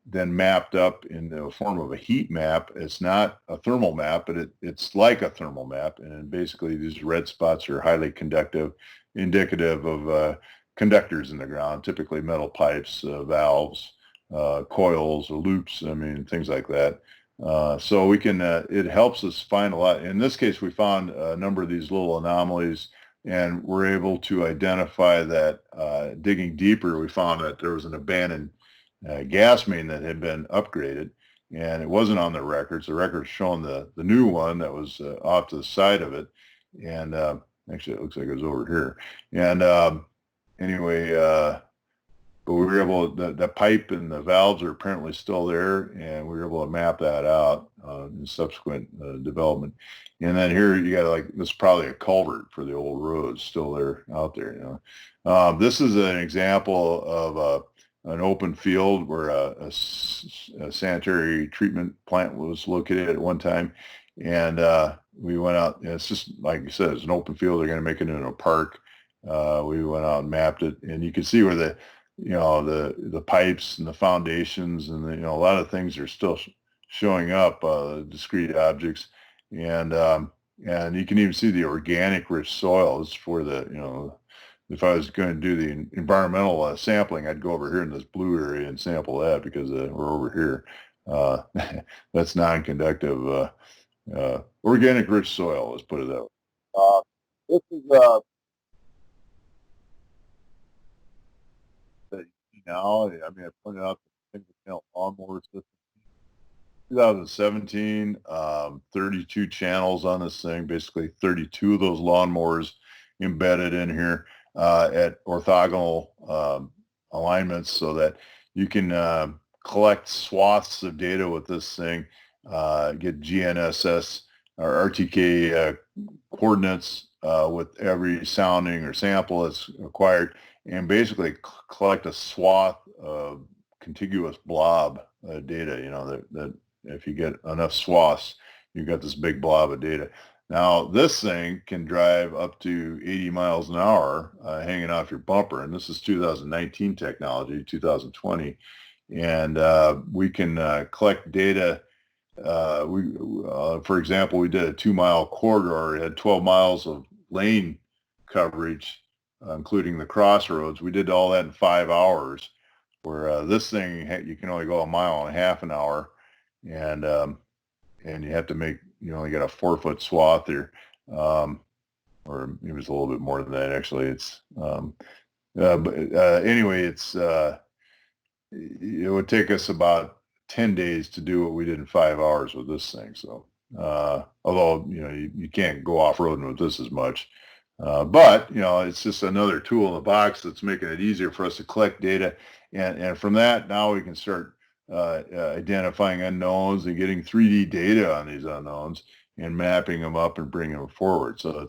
then mapped up in the form of a heat map. It's not a thermal map, but it's like a thermal map. And basically these red spots are highly conductive, indicative of conductors in the ground, typically metal pipes, valves, coils, or loops, things like that. So we can, it helps us find a lot. In this case, we found a number of these little anomalies, and we're able to identify that digging deeper, we found that there was an abandoned gas main that had been upgraded, and it wasn't on the records. The records showing the new one that was off to the side of it. And actually, it looks like it was over here. And but we were able, the pipe and the valves are apparently still there, and we were able to map that out in subsequent development. And then here you got this is probably a culvert for the old roads still there out there. This is an example of an open field where a sanitary treatment plant was located at one time, and we went out. And it's just like you said, it's an open field. They're going to make it into a park. We went out and mapped it, and you can see where the pipes and the foundations and a lot of things are still showing up, discrete objects, and you can even see the organic rich soil. It's for if I was going to do the environmental sampling, I'd go over here in this blue area and sample that, because we're over here. That's non-conductive organic rich soil, let's put it that way. This is that you see now. I pointed out the single lawnmower system. 2017, 32 channels on this thing, basically 32 of those lawnmowers embedded in here at orthogonal alignments, so that you can collect swaths of data with this thing, get GNSS or RTK coordinates with every sounding or sample that's acquired, and basically collect a swath of contiguous blob data, that if you get enough swaths, you've got this big blob of data. Now, this thing can drive up to 80 miles an hour hanging off your bumper, and this is 2019 technology, 2020, and we can collect data. For example, we did a 2-mile corridor. It had 12 miles of lane coverage, including the crossroads. We did all that in 5 hours, where this thing, you can only go a mile and a half an hour, and you have to you only got a 4-foot swath there, or it was a little bit more than that, actually. Anyway, it would take us about 10 days to do what we did in 5 hours with this thing. So, although, you can't go off-roading with this as much, but, it's just another tool in the box that's making it easier for us to collect data. And from that, now we can start identifying unknowns and getting 3D data on these unknowns and mapping them up and bringing them forward. So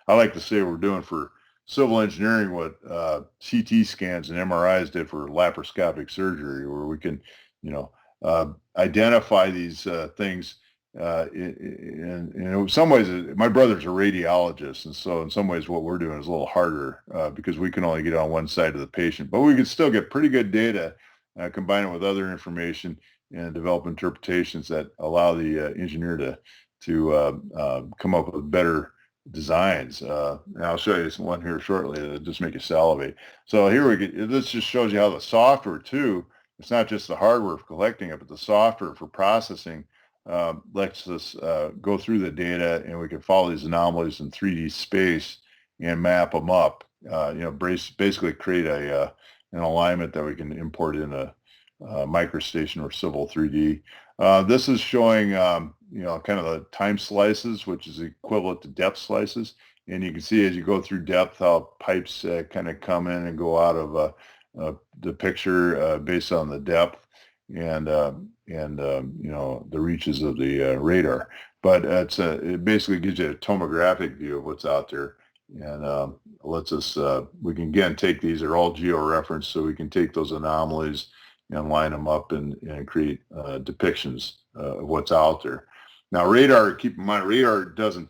I like to say we're doing for civil engineering what CT scans and MRIs did for laparoscopic surgery, where we can, you know, identify these things. In some ways, my brother's a radiologist, and so in some ways, what we're doing is a little harder because we can only get on one side of the patient, but we can still get pretty good data, combine it with other information, and develop interpretations that allow the engineer to come up with better designs. And I'll show you one here shortly that just make you salivate. So here we get, this just shows you how the software too, it's not just the hardware for collecting it, but the software for processing lets us go through the data, and we can follow these anomalies in 3D space and map them up. Basically create an alignment that we can import in a microstation or civil 3D. This is showing kind of the time slices, which is equivalent to depth slices, and you can see as you go through depth how pipes kind of come in and go out of the picture based on the depth and the reaches of the radar. But it basically gives you a tomographic view of what's out there, and lets us we can again take these, they're all georeferenced, so we can take those anomalies and line them up and create depictions of what's out there. Now radar, keep in mind, radar doesn't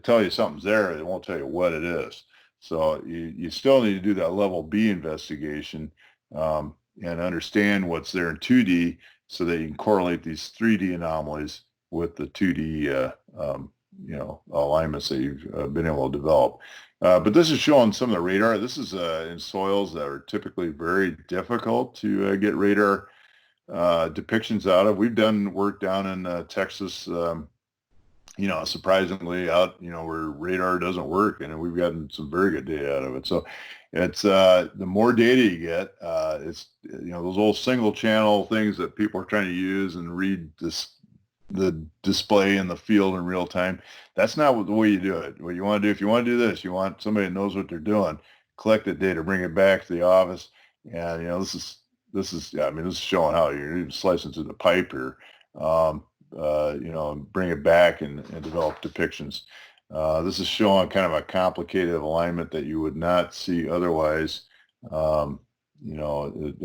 tell you something's there, it won't tell you what it is. So you still need to do that level B investigation and understand what's there in 2D so that you can correlate these 3D anomalies with the 2D alignments that you've been able to develop. But this is showing some of the radar. This is in soils that are typically very difficult to get radar depictions out of. We've done work down in Texas, surprisingly out, where radar doesn't work, and we've gotten some very good data out of it. So it's the more data you get, it's those old single channel things that people are trying to use and read the display in the field in real time. That's not the way you do it. What you want to do, if you want to do this, you want somebody that knows what they're doing, collect the data, bring it back to the office, and this is showing how you're slicing through the pipe here. Bring it back and develop depictions. This is showing kind of a complicated alignment that you would not see otherwise, that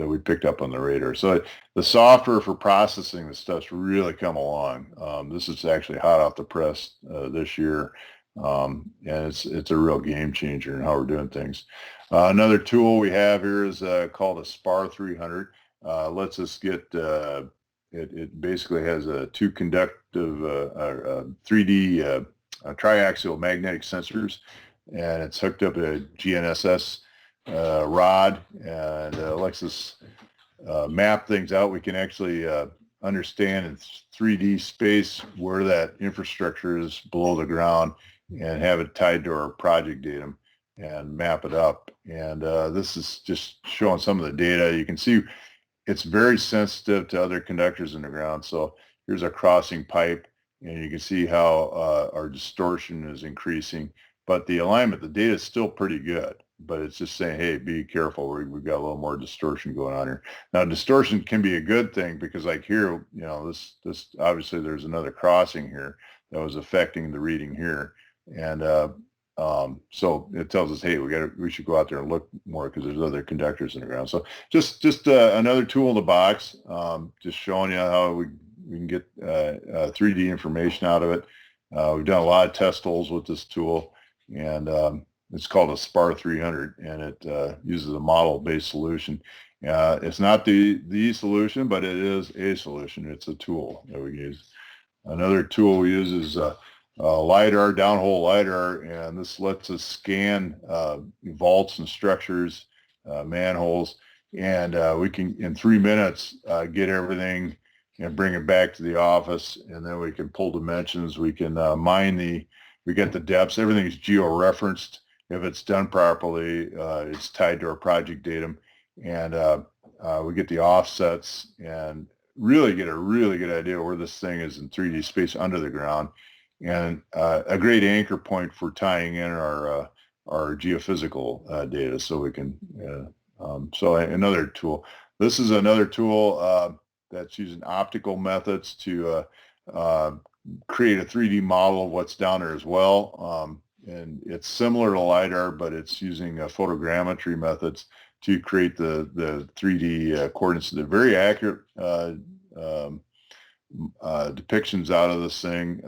we picked up on the radar. So the software for processing this stuff's really come along. This is actually hot off the press this year, and it's a real game changer in how we're doing things. Another tool we have here is called a SPAR 300. Lets us get it basically has a two conductive 3D triaxial magnetic sensors, and it's hooked up a GNSS rod, and lets us map things out. We can actually understand in 3D space where that infrastructure is below the ground and have it tied to our project datum and map it up. And this is just showing some of the data. You can see it's very sensitive to other conductors in the ground. So here's a crossing pipe, and you can see how our distortion is increasing. But the alignment, the data is still pretty good. But it's just saying, hey, be careful. We've got a little more distortion going on here. Now, distortion can be a good thing because, like here, this obviously there's another crossing here that was affecting the reading here, and so it tells us, hey, we should go out there and look more because there's other conductors in the ground. So just another tool in the box, just showing you how we can get 3D information out of it. We've done a lot of test holes with this tool, and it's called a SPAR 300, and it uses a model-based solution. It's not the solution, but it is a solution. It's a tool that we use. Another tool we use is LiDAR, downhole LiDAR, and this lets us scan vaults and structures, manholes, and we can, in 3 minutes, get everything and bring it back to the office, and then we can pull dimensions. We can we get the depths. Everything's geo-referenced. If it's done properly, it's tied to our project datum, and we get the offsets and really get a really good idea where this thing is in 3D space under the ground, and a great anchor point for tying in our geophysical data, so we can. So another tool. This is another tool that's using optical methods to create a 3D model of what's down there as well. and it's similar to LiDAR, but it's using photogrammetry methods to create the 3D coordinates. They're very accurate um, depictions out of this thing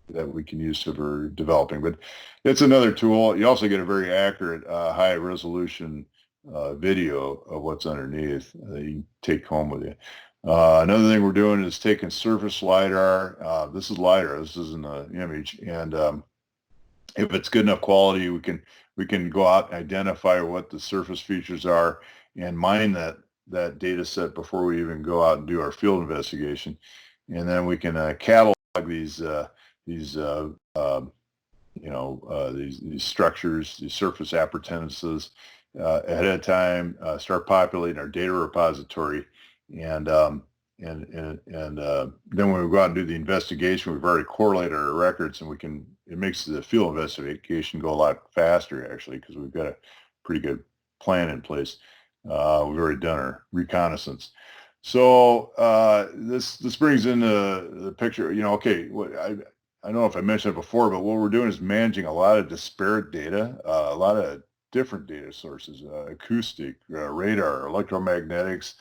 that we can use for developing. But it's another tool. You also get a very accurate, high resolution video of what's underneath that you can take home with you. Another thing we're doing is taking surface LiDAR. This is LiDAR. This isn't an image. And if it's good enough quality, we can go out and identify what the surface features are and mine that data set before we even go out and do our field investigation. And then we can catalog these structures, these surface appurtenances ahead of time, start populating our data repository, and then when we go out and do the investigation, we've already correlated our records, and it makes the field investigation go a lot faster, actually, because we've got a pretty good plan in place. We've already done our reconnaissance. So this brings in the picture. Okay, I don't know if I mentioned it before, but what we're doing is managing a lot of disparate data, a lot of different data sources, acoustic, radar, electromagnetics.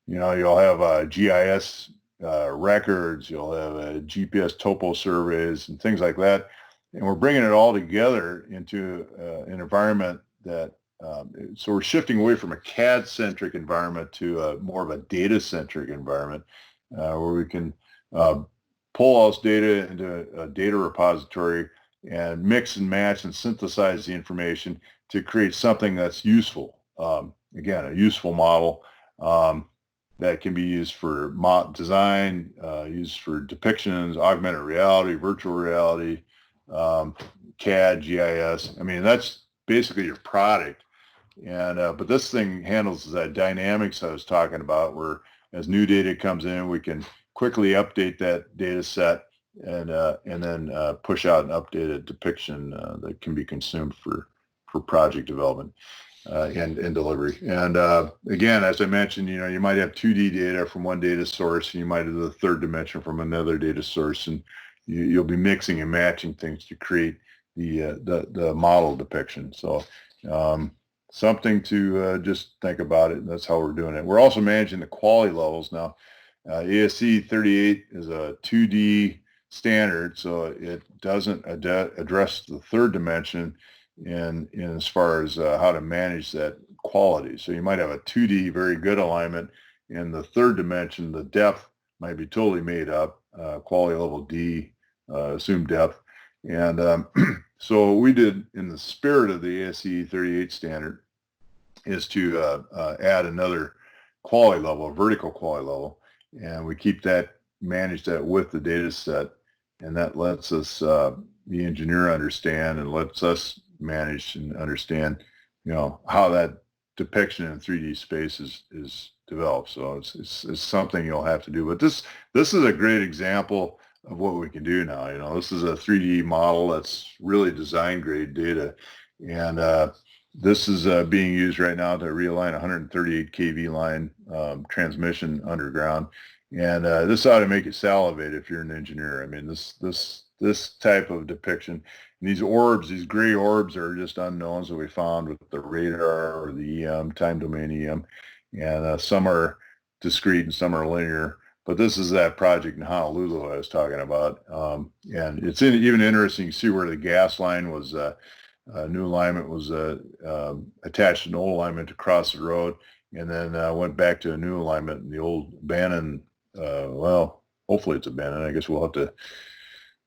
You'll have GIS records, you'll have GPS topo surveys and things like that. And we're bringing it all together into an environment that, so we're shifting away from a CAD-centric environment to more of a data-centric environment where we can pull all this data into a data repository and mix and match and synthesize the information to create something that's useful. Again, a useful model that can be used for design, used for depictions, augmented reality, virtual reality, CAD, GIS. I mean, that's basically your product. And but this thing handles that dynamics I was talking about, where as new data comes in, we can quickly update that data set and then push out an updated depiction that can be consumed for project development and delivery. And again, as I mentioned, you might have 2D data from one data source, and you might have the third dimension from another data source, and you'll be mixing and matching things to create the model depiction. So something to just think about it, and that's how we're doing it. We're also managing the quality levels now. ASCE 38 is a 2D standard, so it doesn't address the third dimension in as far as how to manage that quality. So you might have a 2D very good alignment. In the third dimension, the depth might be totally made up, quality level D, assumed depth. And so what we did in the spirit of the ASCE 38 standard is to add another quality level, a vertical quality level, and we manage that with the data set, and that lets us, the engineer, understand and lets us manage and understand, how that depiction in 3D space is developed. So it's something you'll have to do. But this is a great example of what we can do now. This is a 3D model that's really design grade data, and this is being used right now to realign 138 kV line transmission underground, and this ought to make you salivate if you're an engineer. I mean, this type of depiction, and these orbs, these gray orbs, are just unknowns that we found with the radar or the EM, time domain EM, and some are discrete and some are linear. But this is that project in Honolulu I was talking about, and it's even interesting to see where the gas line was. New alignment was attached to an old alignment to cross the road, and then went back to a new alignment in the old abandoned. Well, hopefully it's abandoned. I guess we'll have to.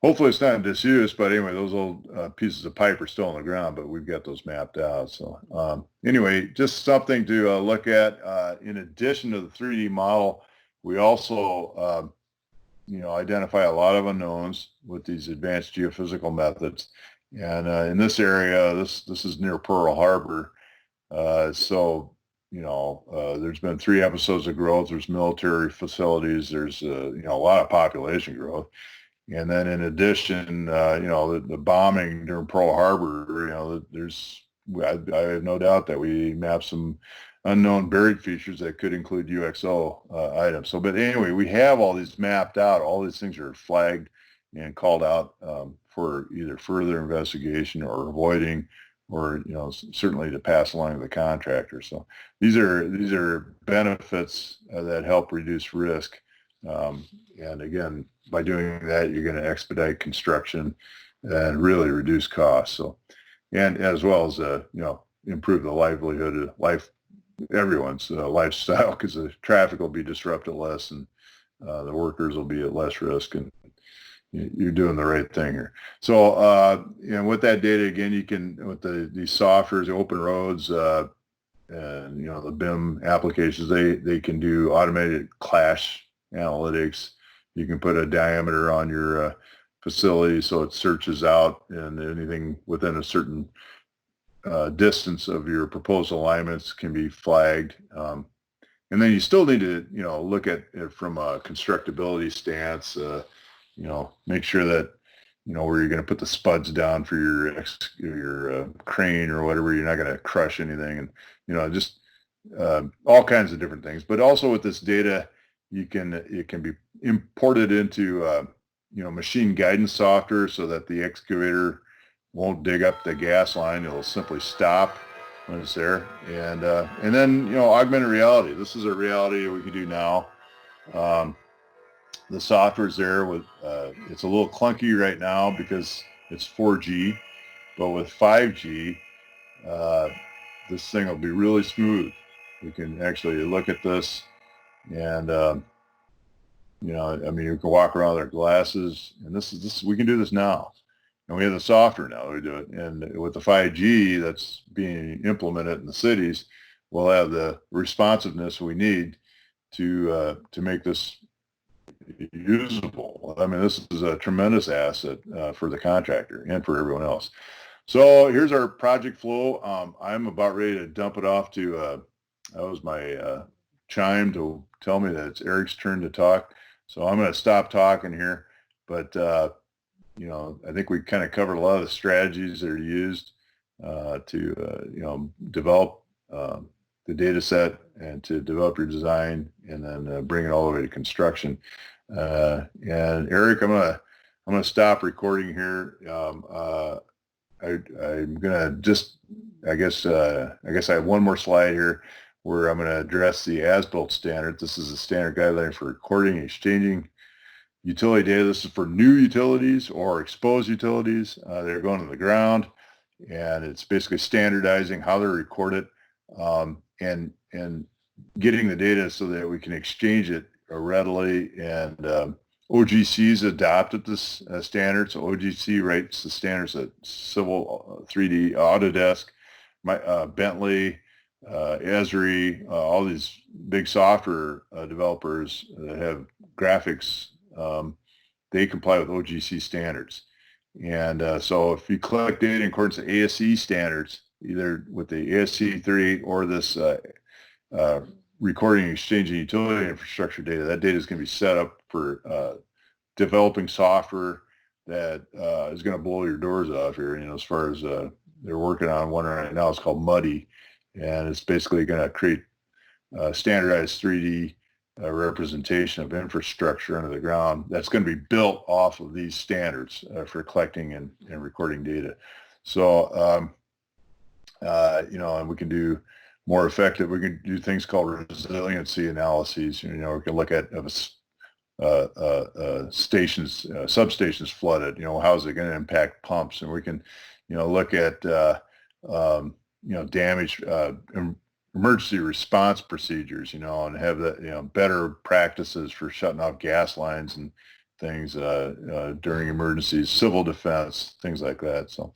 Hopefully it's not in disuse, but anyway, those old pieces of pipe are still on the ground, but we've got those mapped out. So anyway, just something to look at. In addition to the 3D model, we also identify a lot of unknowns with these advanced geophysical methods. And in this area, this is near Pearl Harbor. So there's been 3 episodes of growth. There's military facilities. There's a lot of population growth. And then in addition, the bombing during Pearl Harbor, I have no doubt that we mapped some unknown buried features that could include UXO items. But anyway, we have all these mapped out. All these things are flagged and called out for either further investigation or avoiding, or certainly to pass along to the contractor. So these are benefits that help reduce risk. And again, by doing that, you're going to expedite construction and really reduce costs. So, and as well as improve the livelihood of everyone's lifestyle, because the traffic will be disrupted less, and the workers will be at less risk, and you're doing the right thing here. So, with that data, again, you can, with these softwares, open roads, and the BIM applications, they can do automated clash analytics. You can put a diameter on your facility so it searches out, and anything within a certain distance of your proposed alignments can be flagged. And then you still need to, look at it from a constructability stance, make sure that, where you're going to put the spuds down for your crane or whatever, you're not going to crush anything, and, just all kinds of different things. But also with this data, it can be imported into, machine guidance software, so that the excavator won't dig up the gas line. It'll simply stop when it's there. And then, augmented reality. This is a reality we can do now. The software's there with, it's a little clunky right now because it's 4G, but with 5G, this thing will be really smooth. We can actually look at this, and, you can walk around with our glasses, and this, we can do this now. And we have the software now that we do it. And with the 5G that's being implemented in the cities, we'll have the responsiveness we need to make this usable. I mean, this is a tremendous asset for the contractor and for everyone else. So here's our project flow. I'm about ready to dump it off to, that was my chime to tell me that it's Eric's turn to talk. So I'm going to stop talking here. But I think we kind of covered a lot of the strategies that are used to, develop the data set and to develop your design, and then bring it all the way to construction. And Eric, I'm gonna stop recording here. I'm gonna just, I guess I have one more slide here where I'm gonna address the as-built standard. This is a standard guideline for recording and exchanging utility data. This is for new utilities or exposed utilities. They're going to the ground, and it's basically standardizing how to record it, and getting the data so that we can exchange it readily. And OGC's adopted this standard. So OGC writes the standards at Civil 3D, Autodesk, Bentley, Esri, all these big software developers that have graphics, they comply with OGC standards. And so if you collect data in accordance to ASCE standards, either with the ASCE 38 or this recording, exchanging utility infrastructure data, that data is going to be set up for developing software that is going to blow your doors off here. As far as they're working on one right now, it's called Muddy, and it's basically going to create standardized 3D representation of infrastructure under the ground that's going to be built off of these standards for collecting and recording data. So, and we can do more effective. We can do things called resiliency analyses. We can look at stations, substations flooded. How is it going to impact pumps? And we can, look at damage, emergency response procedures, and have that, better practices for shutting off gas lines and things during emergencies, civil defense, things like that. So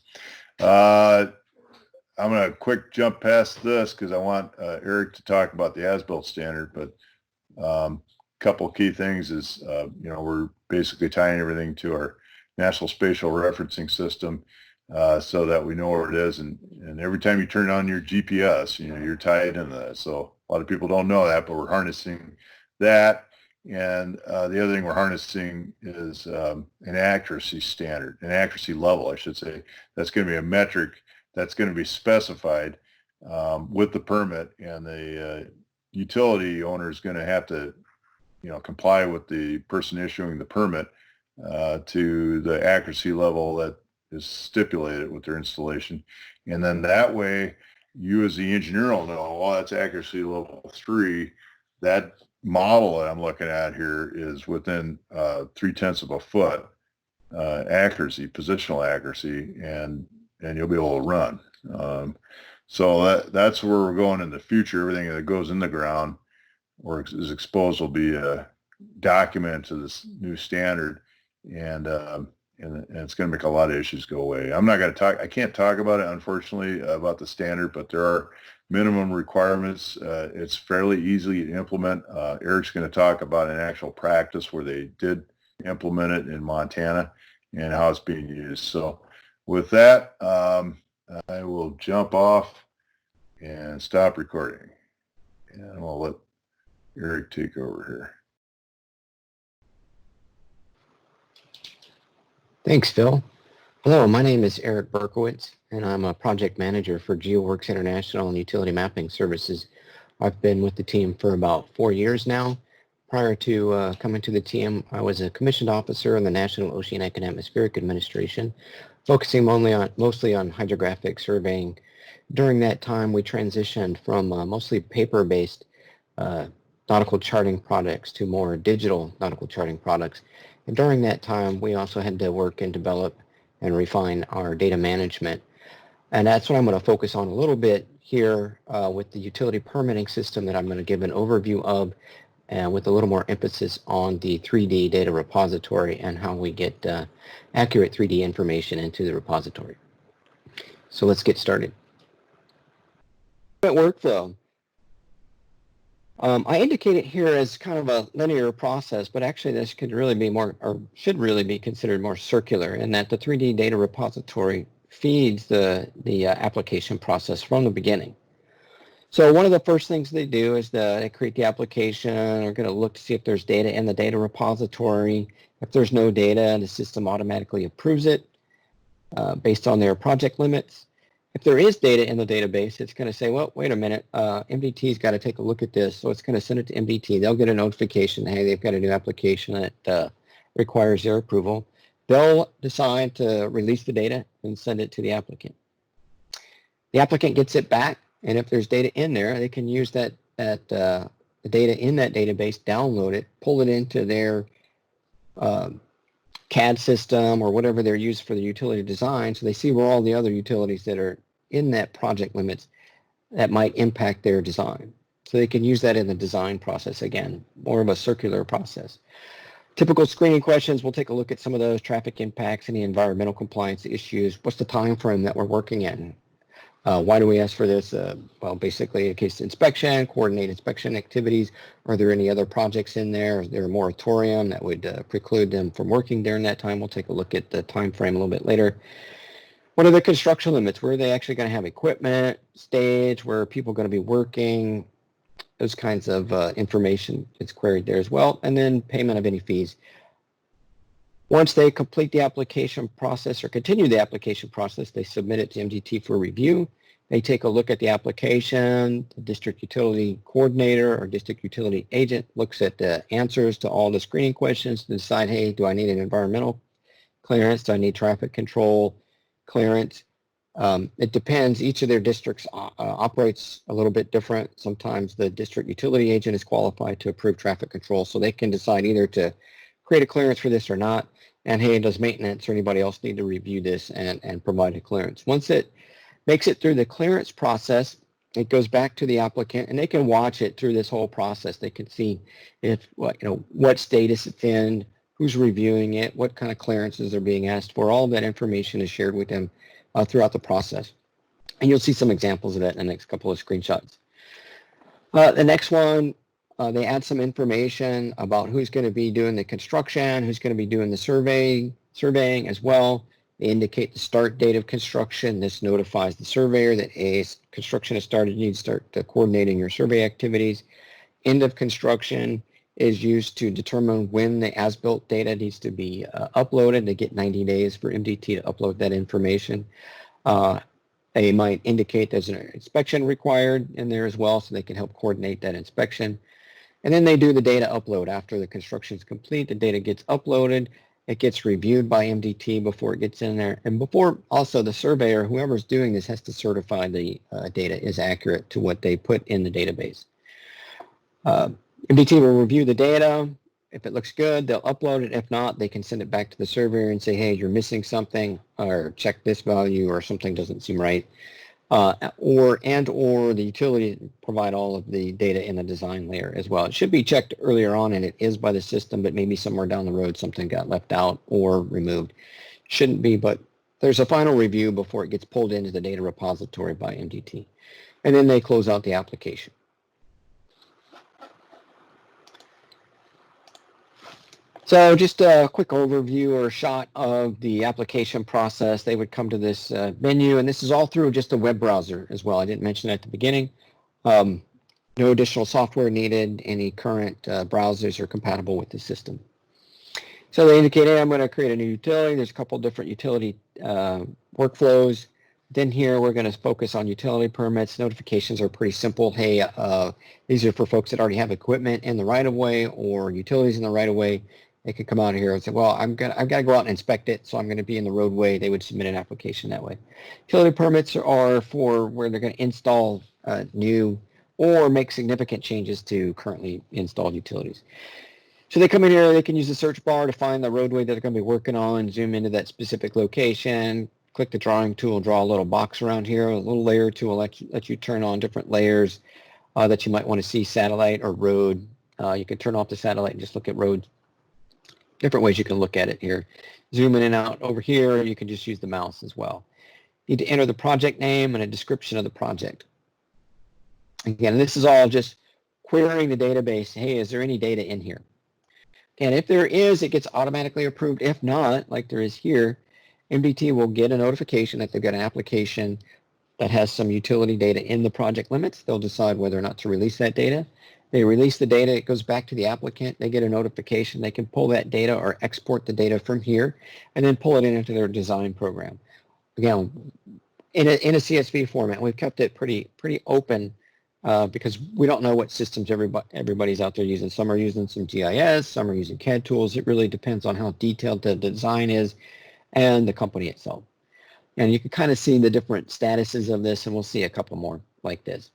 I'm going to quick jump past this because I want Eric to talk about the as-built standard. But couple key things is, we're basically tying everything to our National Spatial Referencing System, so that we know where it is. And every time you turn on your GPS, you're tied into that. So a lot of people don't know that, but we're harnessing that. And the other thing we're harnessing is an accuracy standard, an accuracy level, I should say. That's going to be a metric that's going to be specified with the permit, and the utility owner is going to have to, comply with the person issuing the permit to the accuracy level that is stipulated with their installation. And then that way, you as the engineer will know, oh, that's accuracy level 3. That model that I'm looking at here is within 0.3 of a foot accuracy, positional accuracy, and you'll be able to run. So that's where we're going in the future. Everything that goes in the ground or is exposed will be documented to this new standard, and it's going to make a lot of issues go away. I'm not going to talk. I can't talk about it, unfortunately, about the standard, but there are minimum requirements. It's fairly easy to implement. Eric's going to talk about an actual practice where they did implement it in Montana and how it's being used. So with that, I will jump off and stop recording, and I'll let Eric take over here. Thanks, Phil. Hello, my name is Eric Berkowitz, and I'm a project manager for GeoWorks International and Utility Mapping Services. I've been with the team for about 4 years now. Prior to coming to the team, I was a commissioned officer in the National Oceanic and Atmospheric Administration, focusing mostly on hydrographic surveying. During that time, we transitioned from mostly paper-based nautical charting products to more digital nautical charting products. And during that time, we also had to work and develop and refine our data management. And that's what I'm going to focus on a little bit here with the utility permitting system that I'm going to give an overview of, and with a little more emphasis on the 3D data repository and how we get accurate 3D information into the repository. So let's get started. Workflow. I indicate it here as kind of a linear process, but actually this could really be more, or should really be considered more circular, in that the 3D data repository feeds the application process from the beginning. So one of the first things they do is they create the application. They're going to look to see if there's data in the data repository. If there's no data, the system automatically approves it based on their project limits. If there is data in the database, it's going to say, well, wait a minute, MDT's got to take a look at this. So it's going to send it to MDT. They'll get a notification, hey, they've got a new application that requires their approval. They'll decide to release the data and send it to the applicant. The applicant gets it back, and if there's data in there, they can use the data in that database, download it, pull it into their CAD system or whatever they're used for the utility design, so they see where all the other utilities that are in that project limits that might impact their design. So they can use that in the design process, again, more of a circular process. Typical screening questions, we'll take a look at some of those: traffic impacts, any environmental compliance issues, what's the time frame that we're working in? Why do we ask for this? Well, basically, in case inspection, coordinate inspection activities. Are there any other projects in there? Is there a moratorium that would preclude them from working during that time? We'll take a look at the time frame a little bit later. What are the construction limits? Where are they actually going to have equipment, stage, where are people going to be working? Those kinds of information is queried there as well. And then payment of any fees. Once they complete the application process or continue the application process, they submit it to MDT for review. They take a look at the application. The district utility coordinator or district utility agent looks at the answers to all the screening questions to decide, hey, do I need an environmental clearance? Do I need traffic control clearance? It depends. Each of their districts operates a little bit different. Sometimes the district utility agent is qualified to approve traffic control, so they can decide either to create a clearance for this or not. And hey, does maintenance or anybody else need to review this and provide a clearance? Once it makes it through the clearance process, it goes back to the applicant, and they can watch it through this whole process. They can see if what status it's in, who's reviewing it, what kind of clearances are being asked for. All of that information is shared with them throughout the process. And you'll see some examples of that in the next couple of screenshots. The next one, they add some information about who's going to be doing the construction, who's going to be doing the surveying as well. They indicate the start date of construction. This notifies the surveyor that construction has started. You need to start coordinating your survey activities. End of construction is used to determine when the as-built data needs to be uploaded. They get 90 days for MDT to upload that information. They might indicate there's an inspection required in there as well, so they can help coordinate that inspection. And then they do the data upload. After the construction is complete, the data gets uploaded, It gets reviewed by MDT before it gets in there. And before, also, the surveyor, whoever's doing this, has to certify the data is accurate to what they put in the database. MDT will review the data. If it looks good, they'll upload it. If not, they can send it back to the surveyor and say, hey, you're missing something, or check this value, or something doesn't seem right. Or the utility provide all of the data in the design layer as well. It should be checked earlier on, and it is by the system, but maybe somewhere down the road something got left out or removed. Shouldn't be, but there's a final review before it gets pulled into the data repository by MDT. And then they close out the application. So just a quick overview or shot of the application process. They would come to this menu, and this is all through just a web browser as well. I didn't mention that at the beginning. No additional software needed. Any current browsers are compatible with the system. So they indicate, hey, I'm going to create a new utility. There's a couple different utility workflows. Then here we're going to focus on utility permits. Notifications are pretty simple. Hey, these are for folks that already have equipment in the right-of-way or utilities in the right-of-way. They could come out here and say, well, I've got to go out and inspect it, so I'm going to be in the roadway. They would submit an application that way. Utility permits are for where they're going to install new or make significant changes to currently installed utilities. So they come in here, they can use the search bar to find the roadway that they're going to be working on, zoom into that specific location, click the drawing tool, draw a little box around here, a little layer tool will let you turn on different layers that you might want to see, satellite or road. You can turn off the satellite and just look at roads. Different ways you can look at it here. Zoom in and out over here, you can just use the mouse as well. You need to enter the project name and a description of the project. Again, this is all just querying the database. Hey, is there any data in here? And if there is, it gets automatically approved. If not, like there is here, MDT will get a notification that they've got an application that has some utility data in the project limits. They'll decide whether or not to release that data. They release the data, it goes back to the applicant, they get a notification, they can pull that data or export the data from here and then pull it into their design program. Again, in a CSV format, we've kept it pretty open because we don't know what systems everybody's out there using. Some are using some GIS, some are using CAD tools. It really depends on how detailed the design is and the company itself. And you can kind of see the different statuses of this, and we'll see a couple more like this.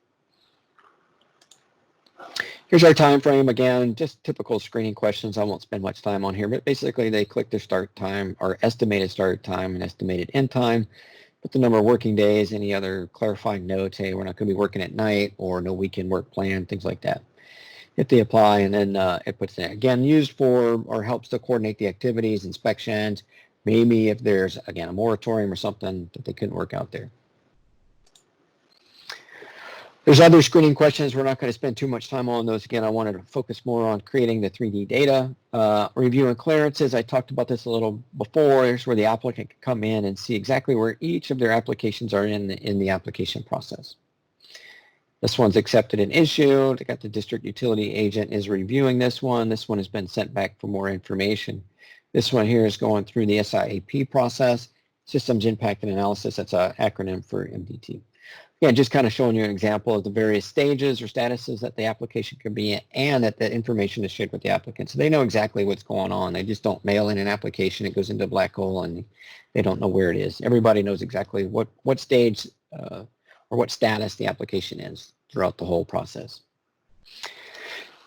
Here's our time frame. Again, just typical screening questions. I won't spend much time on here, but basically they click their start time or estimated start time and estimated end time, put the number of working days, any other clarifying notes, hey, we're not going to be working at night or no weekend work plan, things like that. Hit the apply, and then it puts in. Again, used for or helps to coordinate the activities, inspections, maybe if there's, again, a moratorium or something that they couldn't work out there. There's other screening questions. We're not going to spend too much time on those. Again, I wanted to focus more on creating the 3D data. Review and clearances. I talked about this a little before. Here's where the applicant can come in and see exactly where each of their applications are in the application process. This one's accepted and issued. I got the district utility agent is reviewing this one. This one has been sent back for more information. This one here is going through the SIAP process, Systems Impact and Analysis. That's an acronym for MDT. Yeah, just kind of showing you an example of the various stages or statuses that the application could be in, and that the information is shared with the applicant. So they know exactly what's going on. They just don't mail in an application, it goes into a black hole, and they don't know where it is. Everybody knows exactly what stage or what status the application is throughout the whole process.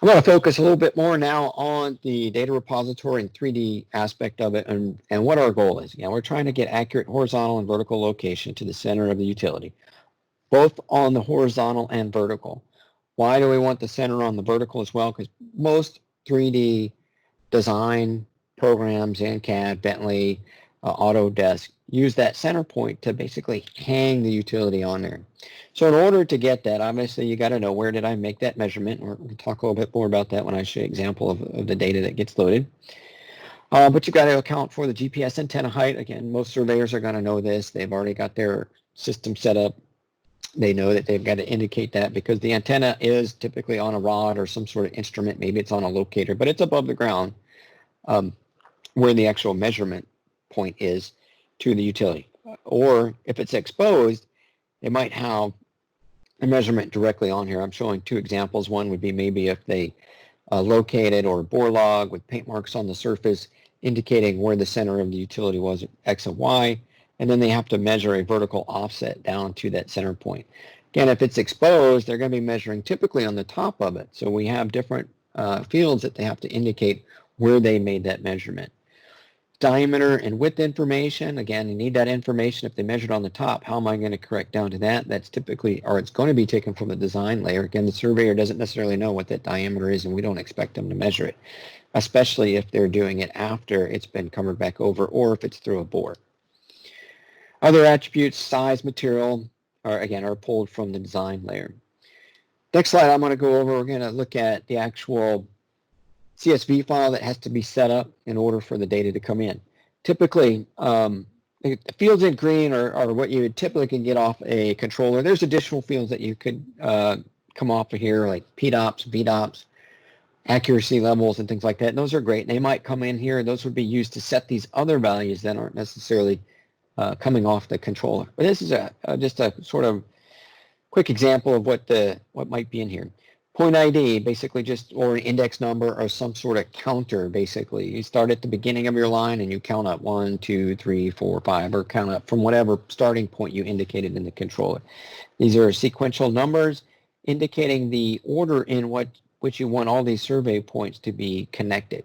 I'm going to focus a little bit more now on the data repository and 3D aspect of it and what our goal is. Again, we're trying to get accurate horizontal and vertical location to the center of the utility, both on the horizontal and vertical. Why do we want the center on the vertical as well? Because most 3D design programs in CAD, Bentley, Autodesk use that center point to basically hang the utility on there. So in order to get that, obviously you got to know where did I make that measurement. We'll talk a little bit more about that when I show you an example of the data that gets loaded. But you've got to account for the GPS antenna height. Again, most surveyors are going to know this. They've already got their system set up. They know that they've got to indicate that because the antenna is typically on a rod or some sort of instrument. Maybe it's on a locator, but it's above the ground where the actual measurement point is to the utility. Or if it's exposed, they might have a measurement directly on here. I'm showing two examples. One would be maybe if they located or bore log with paint marks on the surface, indicating where the center of the utility was, X and Y, and then they have to measure a vertical offset down to that center point. Again, if it's exposed, they're going to be measuring typically on the top of it. So we have different fields that they have to indicate where they made that measurement. Diameter and width information, again, you need that information. If they measured on the top, how am I going to correct down to that? That's typically, or it's going to be taken from the design layer. Again, the surveyor doesn't necessarily know what that diameter is, and we don't expect them to measure it, especially if they're doing it after it's been covered back over or if it's through a bore. Other attributes, size, material, are pulled from the design layer. Next slide I'm going to go over, we're going to look at the actual CSV file that has to be set up in order for the data to come in. Typically, the fields in green are what you would typically get off a controller. There's additional fields that you could come off of here, like PDOPs, VDOPs, accuracy levels, and things like that. And those are great. They might come in here. Those would be used to set these other values that aren't necessarily coming off the controller. But this is just a sort of quick example of what might be in here. Point ID, basically or an index number or some sort of counter, basically. You start at the beginning of your line and you count up 1, 2, 3, 4, 5, or count up from whatever starting point you indicated in the controller. These are sequential numbers indicating the order in which you want all these survey points to be connected.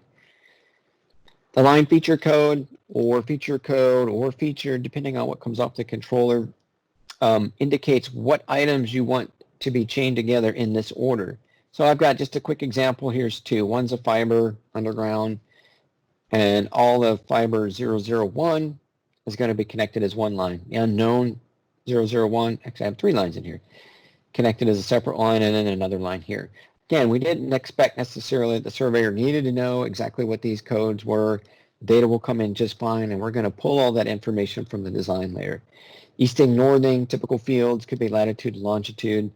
The line feature code, depending on what comes off the controller, indicates what items you want to be chained together in this order. So I've got just a quick example. Here's two. One's a fiber underground, and all of fiber 001 is going to be connected as one line. The unknown 001, actually I have 3 lines in here, connected as a separate line, and then another line here. Again, we didn't expect necessarily that the surveyor needed to know exactly what these codes were. Data will come in just fine, and we're going to pull all that information from the design layer. Easting, northing, typical fields could be latitude, longitude.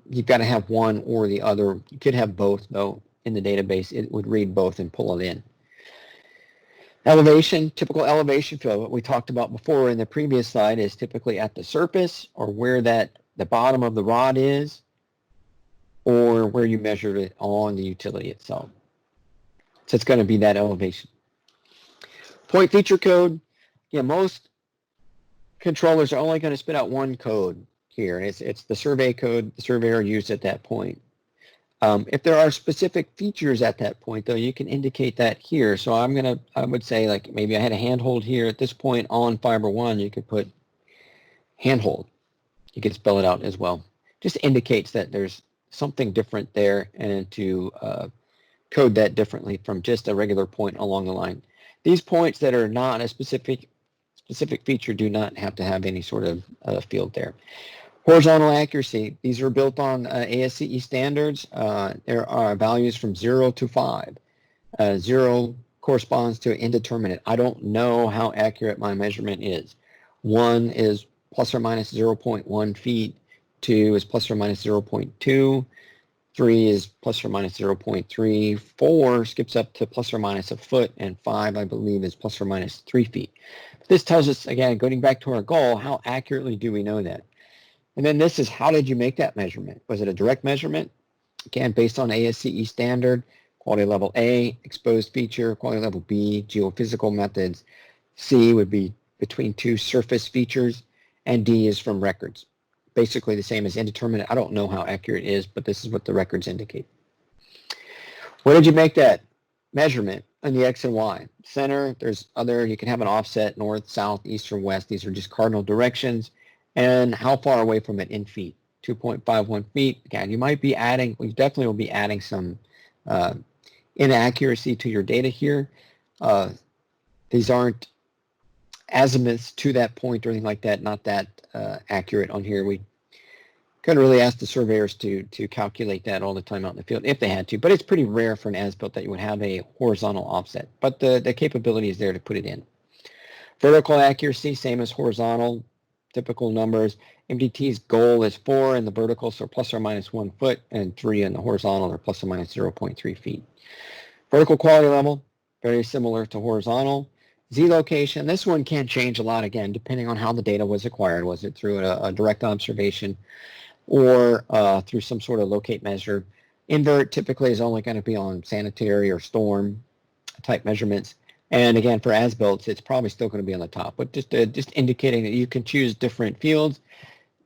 You've got to have one or the other. You could have both, though, in the database. It would read both and pull it in. Elevation, typical elevation field, what we talked about before in the previous slide, is typically at the surface or where the bottom of the rod is, or where you measured it on the utility itself. So it's going to be that elevation. Point feature code. Yeah, most controllers are only going to spit out one code here, and it's the survey code the surveyor used at that point. If there are specific features at that point, though, you can indicate that here. So I would say, like, maybe I had a handhold here at this point on fiber 1, you could put handhold. You could spell it out as well. Just indicates that there's something different there, and to code that differently from just a regular point along the line. These points that are not a specific feature do not have to have any sort of field there. Horizontal accuracy, these are built on ASCE standards. There are values from 0 to 5. 0 corresponds to indeterminate. I don't know how accurate my measurement is. 1 is plus or minus 0.1 feet. 2 is plus or minus 0.2. 3 is plus or minus 0.3. 4 skips up to plus or minus a foot, and 5, I believe, is plus or minus 3 feet. This tells us, again, going back to our goal, how accurately do we know that? And then this is, how did you make that measurement? Was it a direct measurement? Again, based on ASCE standard, quality level A, exposed feature, quality level B, geophysical methods. C would be between 2 surface features, and D is from records. Basically the same as indeterminate. I don't know how accurate it is, but this is what the records indicate. Where did you make that measurement? On the X and Y. Center, you can have an offset, north, south, east, or west. These are just cardinal directions. And how far away from it in feet? 2.51 feet. Again, we definitely will be adding some inaccuracy to your data here. These aren't azimuths to that point or anything like that, not that accurate on here. We couldn't really ask the surveyors to calculate that all the time out in the field if they had to, but it's pretty rare for an as-built that you would have a horizontal offset, but the capability is there to put it in. Vertical accuracy, same as horizontal, typical numbers. MDT's goal is 4 in the vertical, so plus or minus 1 foot, and 3 in the horizontal, or plus or minus 0.3 feet. Vertical quality level, very similar to horizontal. Z location, this one can change a lot, again, depending on how the data was acquired. Was it through a direct observation or through some sort of locate measure? Invert typically is only going to be on sanitary or storm type measurements. And again, for as-built, it's probably still going to be on the top, but just indicating that you can choose different fields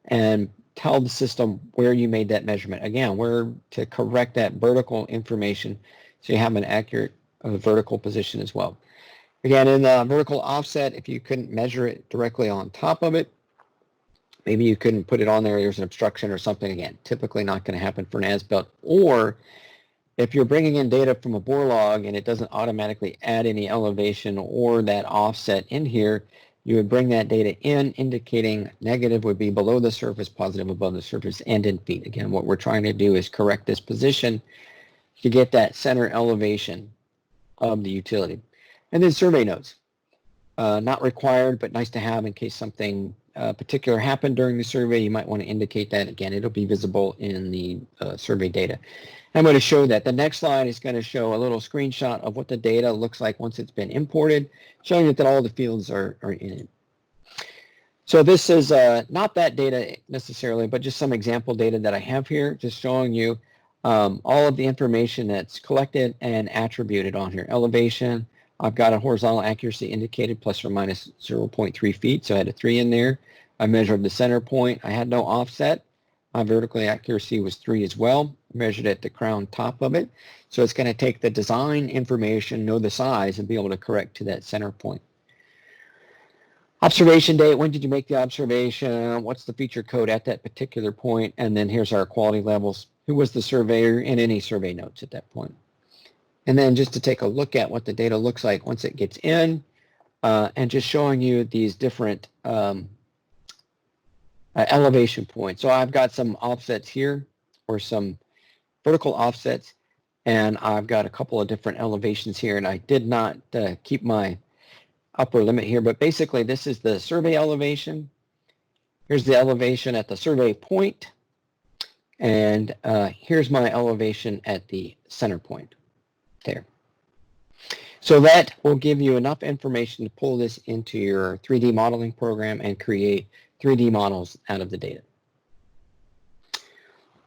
and tell the system where you made that measurement. Again, where to correct that vertical information so you have an accurate vertical position as well. Again, in the vertical offset, if you couldn't measure it directly on top of it, maybe you couldn't put it on there, there's an obstruction or something. Again, typically not going to happen for an as-built. Or if you're bringing in data from a bore log and it doesn't automatically add any elevation or that offset in here, you would bring that data in, indicating negative would be below the surface, positive above the surface, and in feet. Again, what we're trying to do is correct this position to get that center elevation of the utility. And then survey notes. Not required, but nice to have in case something particular happened during the survey. You might want to indicate that. Again, it'll be visible in the survey data. I'm going to show that. The next slide is going to show a little screenshot of what the data looks like once it's been imported, showing that all the fields are in it. So this is not that data necessarily, but just some example data that I have here, just showing you all of the information that's collected and attributed on here. Elevation, I've got a horizontal accuracy indicated plus or minus 0.3 feet, so I had a 3 in there. I measured the center point. I had no offset. My vertical accuracy was 3 as well. Measured at the crown top of it. So it's going to take the design information, know the size, and be able to correct to that center point. Observation date, when did you make the observation? What's the feature code at that particular point? And then here's our quality levels. Who was the surveyor and any survey notes at that point? And then just to take a look at what the data looks like once it gets in, and just showing you these different elevation points. So I've got some offsets here, or some vertical offsets, and I've got a couple of different elevations here, and I did not keep my upper limit here, but basically this is the survey elevation. Here's the elevation at the survey point, and here's my elevation at the center point there. So that will give you enough information to pull this into your 3D modeling program and create 3D models out of the data.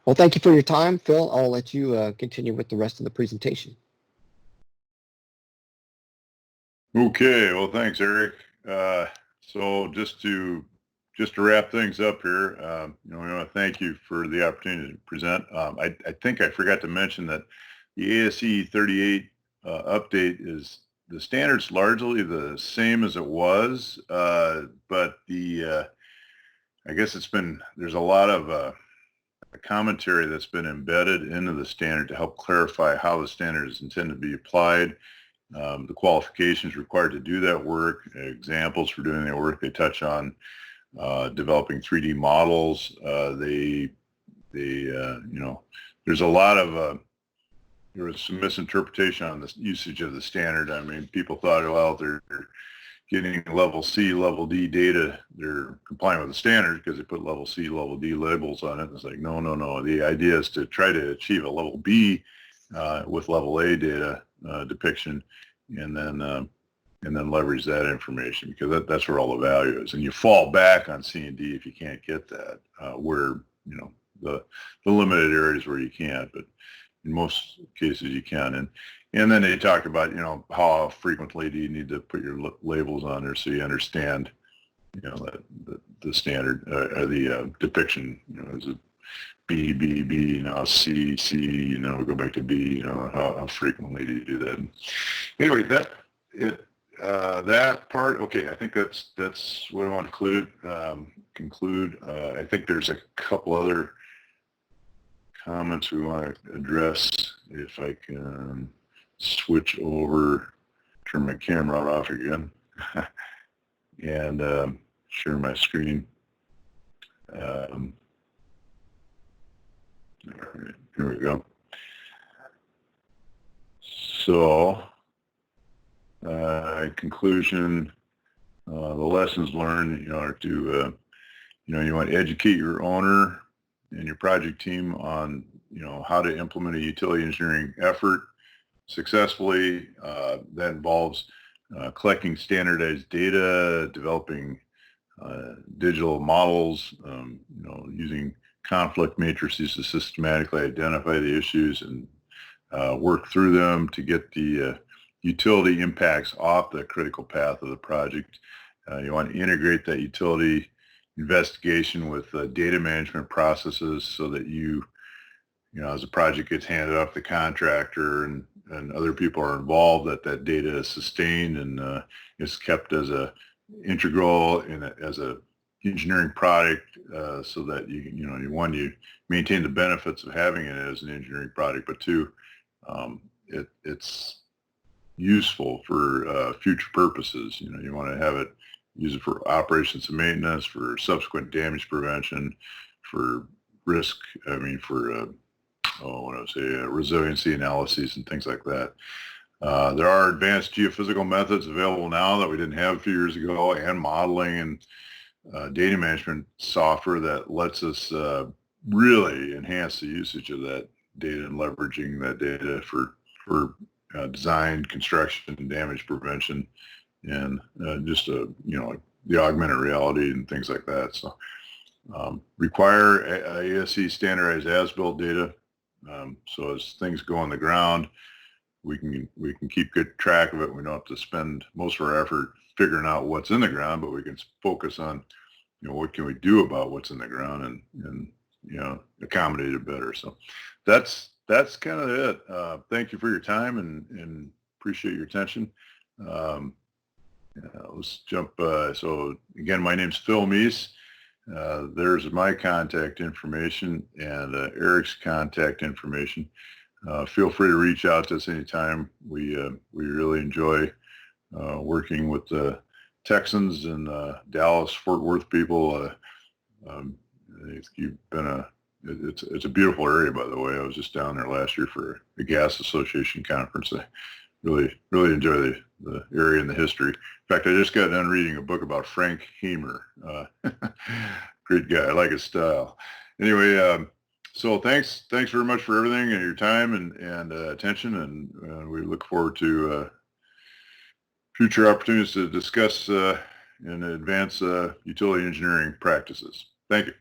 Well, thank you for your time, Phil. I'll let you continue with the rest of the presentation. Okay, well, thanks, Eric. So just to wrap things up here, we want to thank you for the opportunity to present. I think I forgot to mention that the ASCE 38 update is the standard's largely the same as it was, but I guess there's a lot of commentary that's been embedded into the standard to help clarify how the standard is intended to be applied, the qualifications required to do that work, examples for doing that work. They touch on developing 3D models. There's a lot of there was some misinterpretation on the usage of the standard. I mean, people thought, well, they're getting level C, level D data, they're complying with the standard because they put level C, level D labels on it. It's like, no. The idea is to try to achieve a level B with level A data depiction, and then leverage that information, because that's where all the value is. And you fall back on C and D if you can't get that, where the limited areas where you can't, but in most cases you can. And then they talk about, how frequently do you need to put your labels on there so you understand, that the standard, the depiction, is it B, B, B, C, C, we go back to B, how frequently do you do that? Anyway, that part, okay, I think that's what I want to conclude. I think there's a couple other comments we want to address. If I can switch over, turn my camera off again, and share my screen. All right, here we go. So, conclusion, the lessons learned, are to, you want to educate your owner and your project team on, how to implement a utility engineering effort successfully. That involves collecting standardized data, developing digital models, using conflict matrices to systematically identify the issues and work through them to get the utility impacts off the critical path of the project. You want to integrate that utility investigation with data management processes so that you know, as the project gets handed off the contractor and other people are involved, that data is sustained and is kept as a integral as a engineering product, so that you maintain the benefits of having it as an engineering product, but two, it's useful for future purposes. You know, you want to have it, use it for operations and maintenance, for subsequent damage prevention, for risk. I mean, for resiliency analyses and things like that. There are advanced geophysical methods available now that we didn't have a few years ago, and modeling and data management software that lets us really enhance the usage of that data and leveraging that data for design, construction, and damage prevention, and just the augmented reality and things like that. So require ASCE standardized as-built data. So as things go on the ground, we can keep good track of it. We don't have to spend most of our effort figuring out what's in the ground, but we can focus on, what can we do about what's in the ground and accommodate it better. So that's kind of it. Thank you for your time and appreciate your attention. Let's jump. So again, my name's Phil Meese. There's my contact information and Eric's contact information. Feel free to reach out to us anytime. We really enjoy working with the Texans and Dallas, Fort Worth people. You've been it's a beautiful area, by the way. I was just down there last year for a gas association conference. I really enjoy the area and the history. In fact, I just got done reading a book about Frank Hamer. Great guy. I like his style. Anyway, so thanks very much for everything and your time and attention, and we look forward to future opportunities to discuss and advance utility engineering practices. Thank you.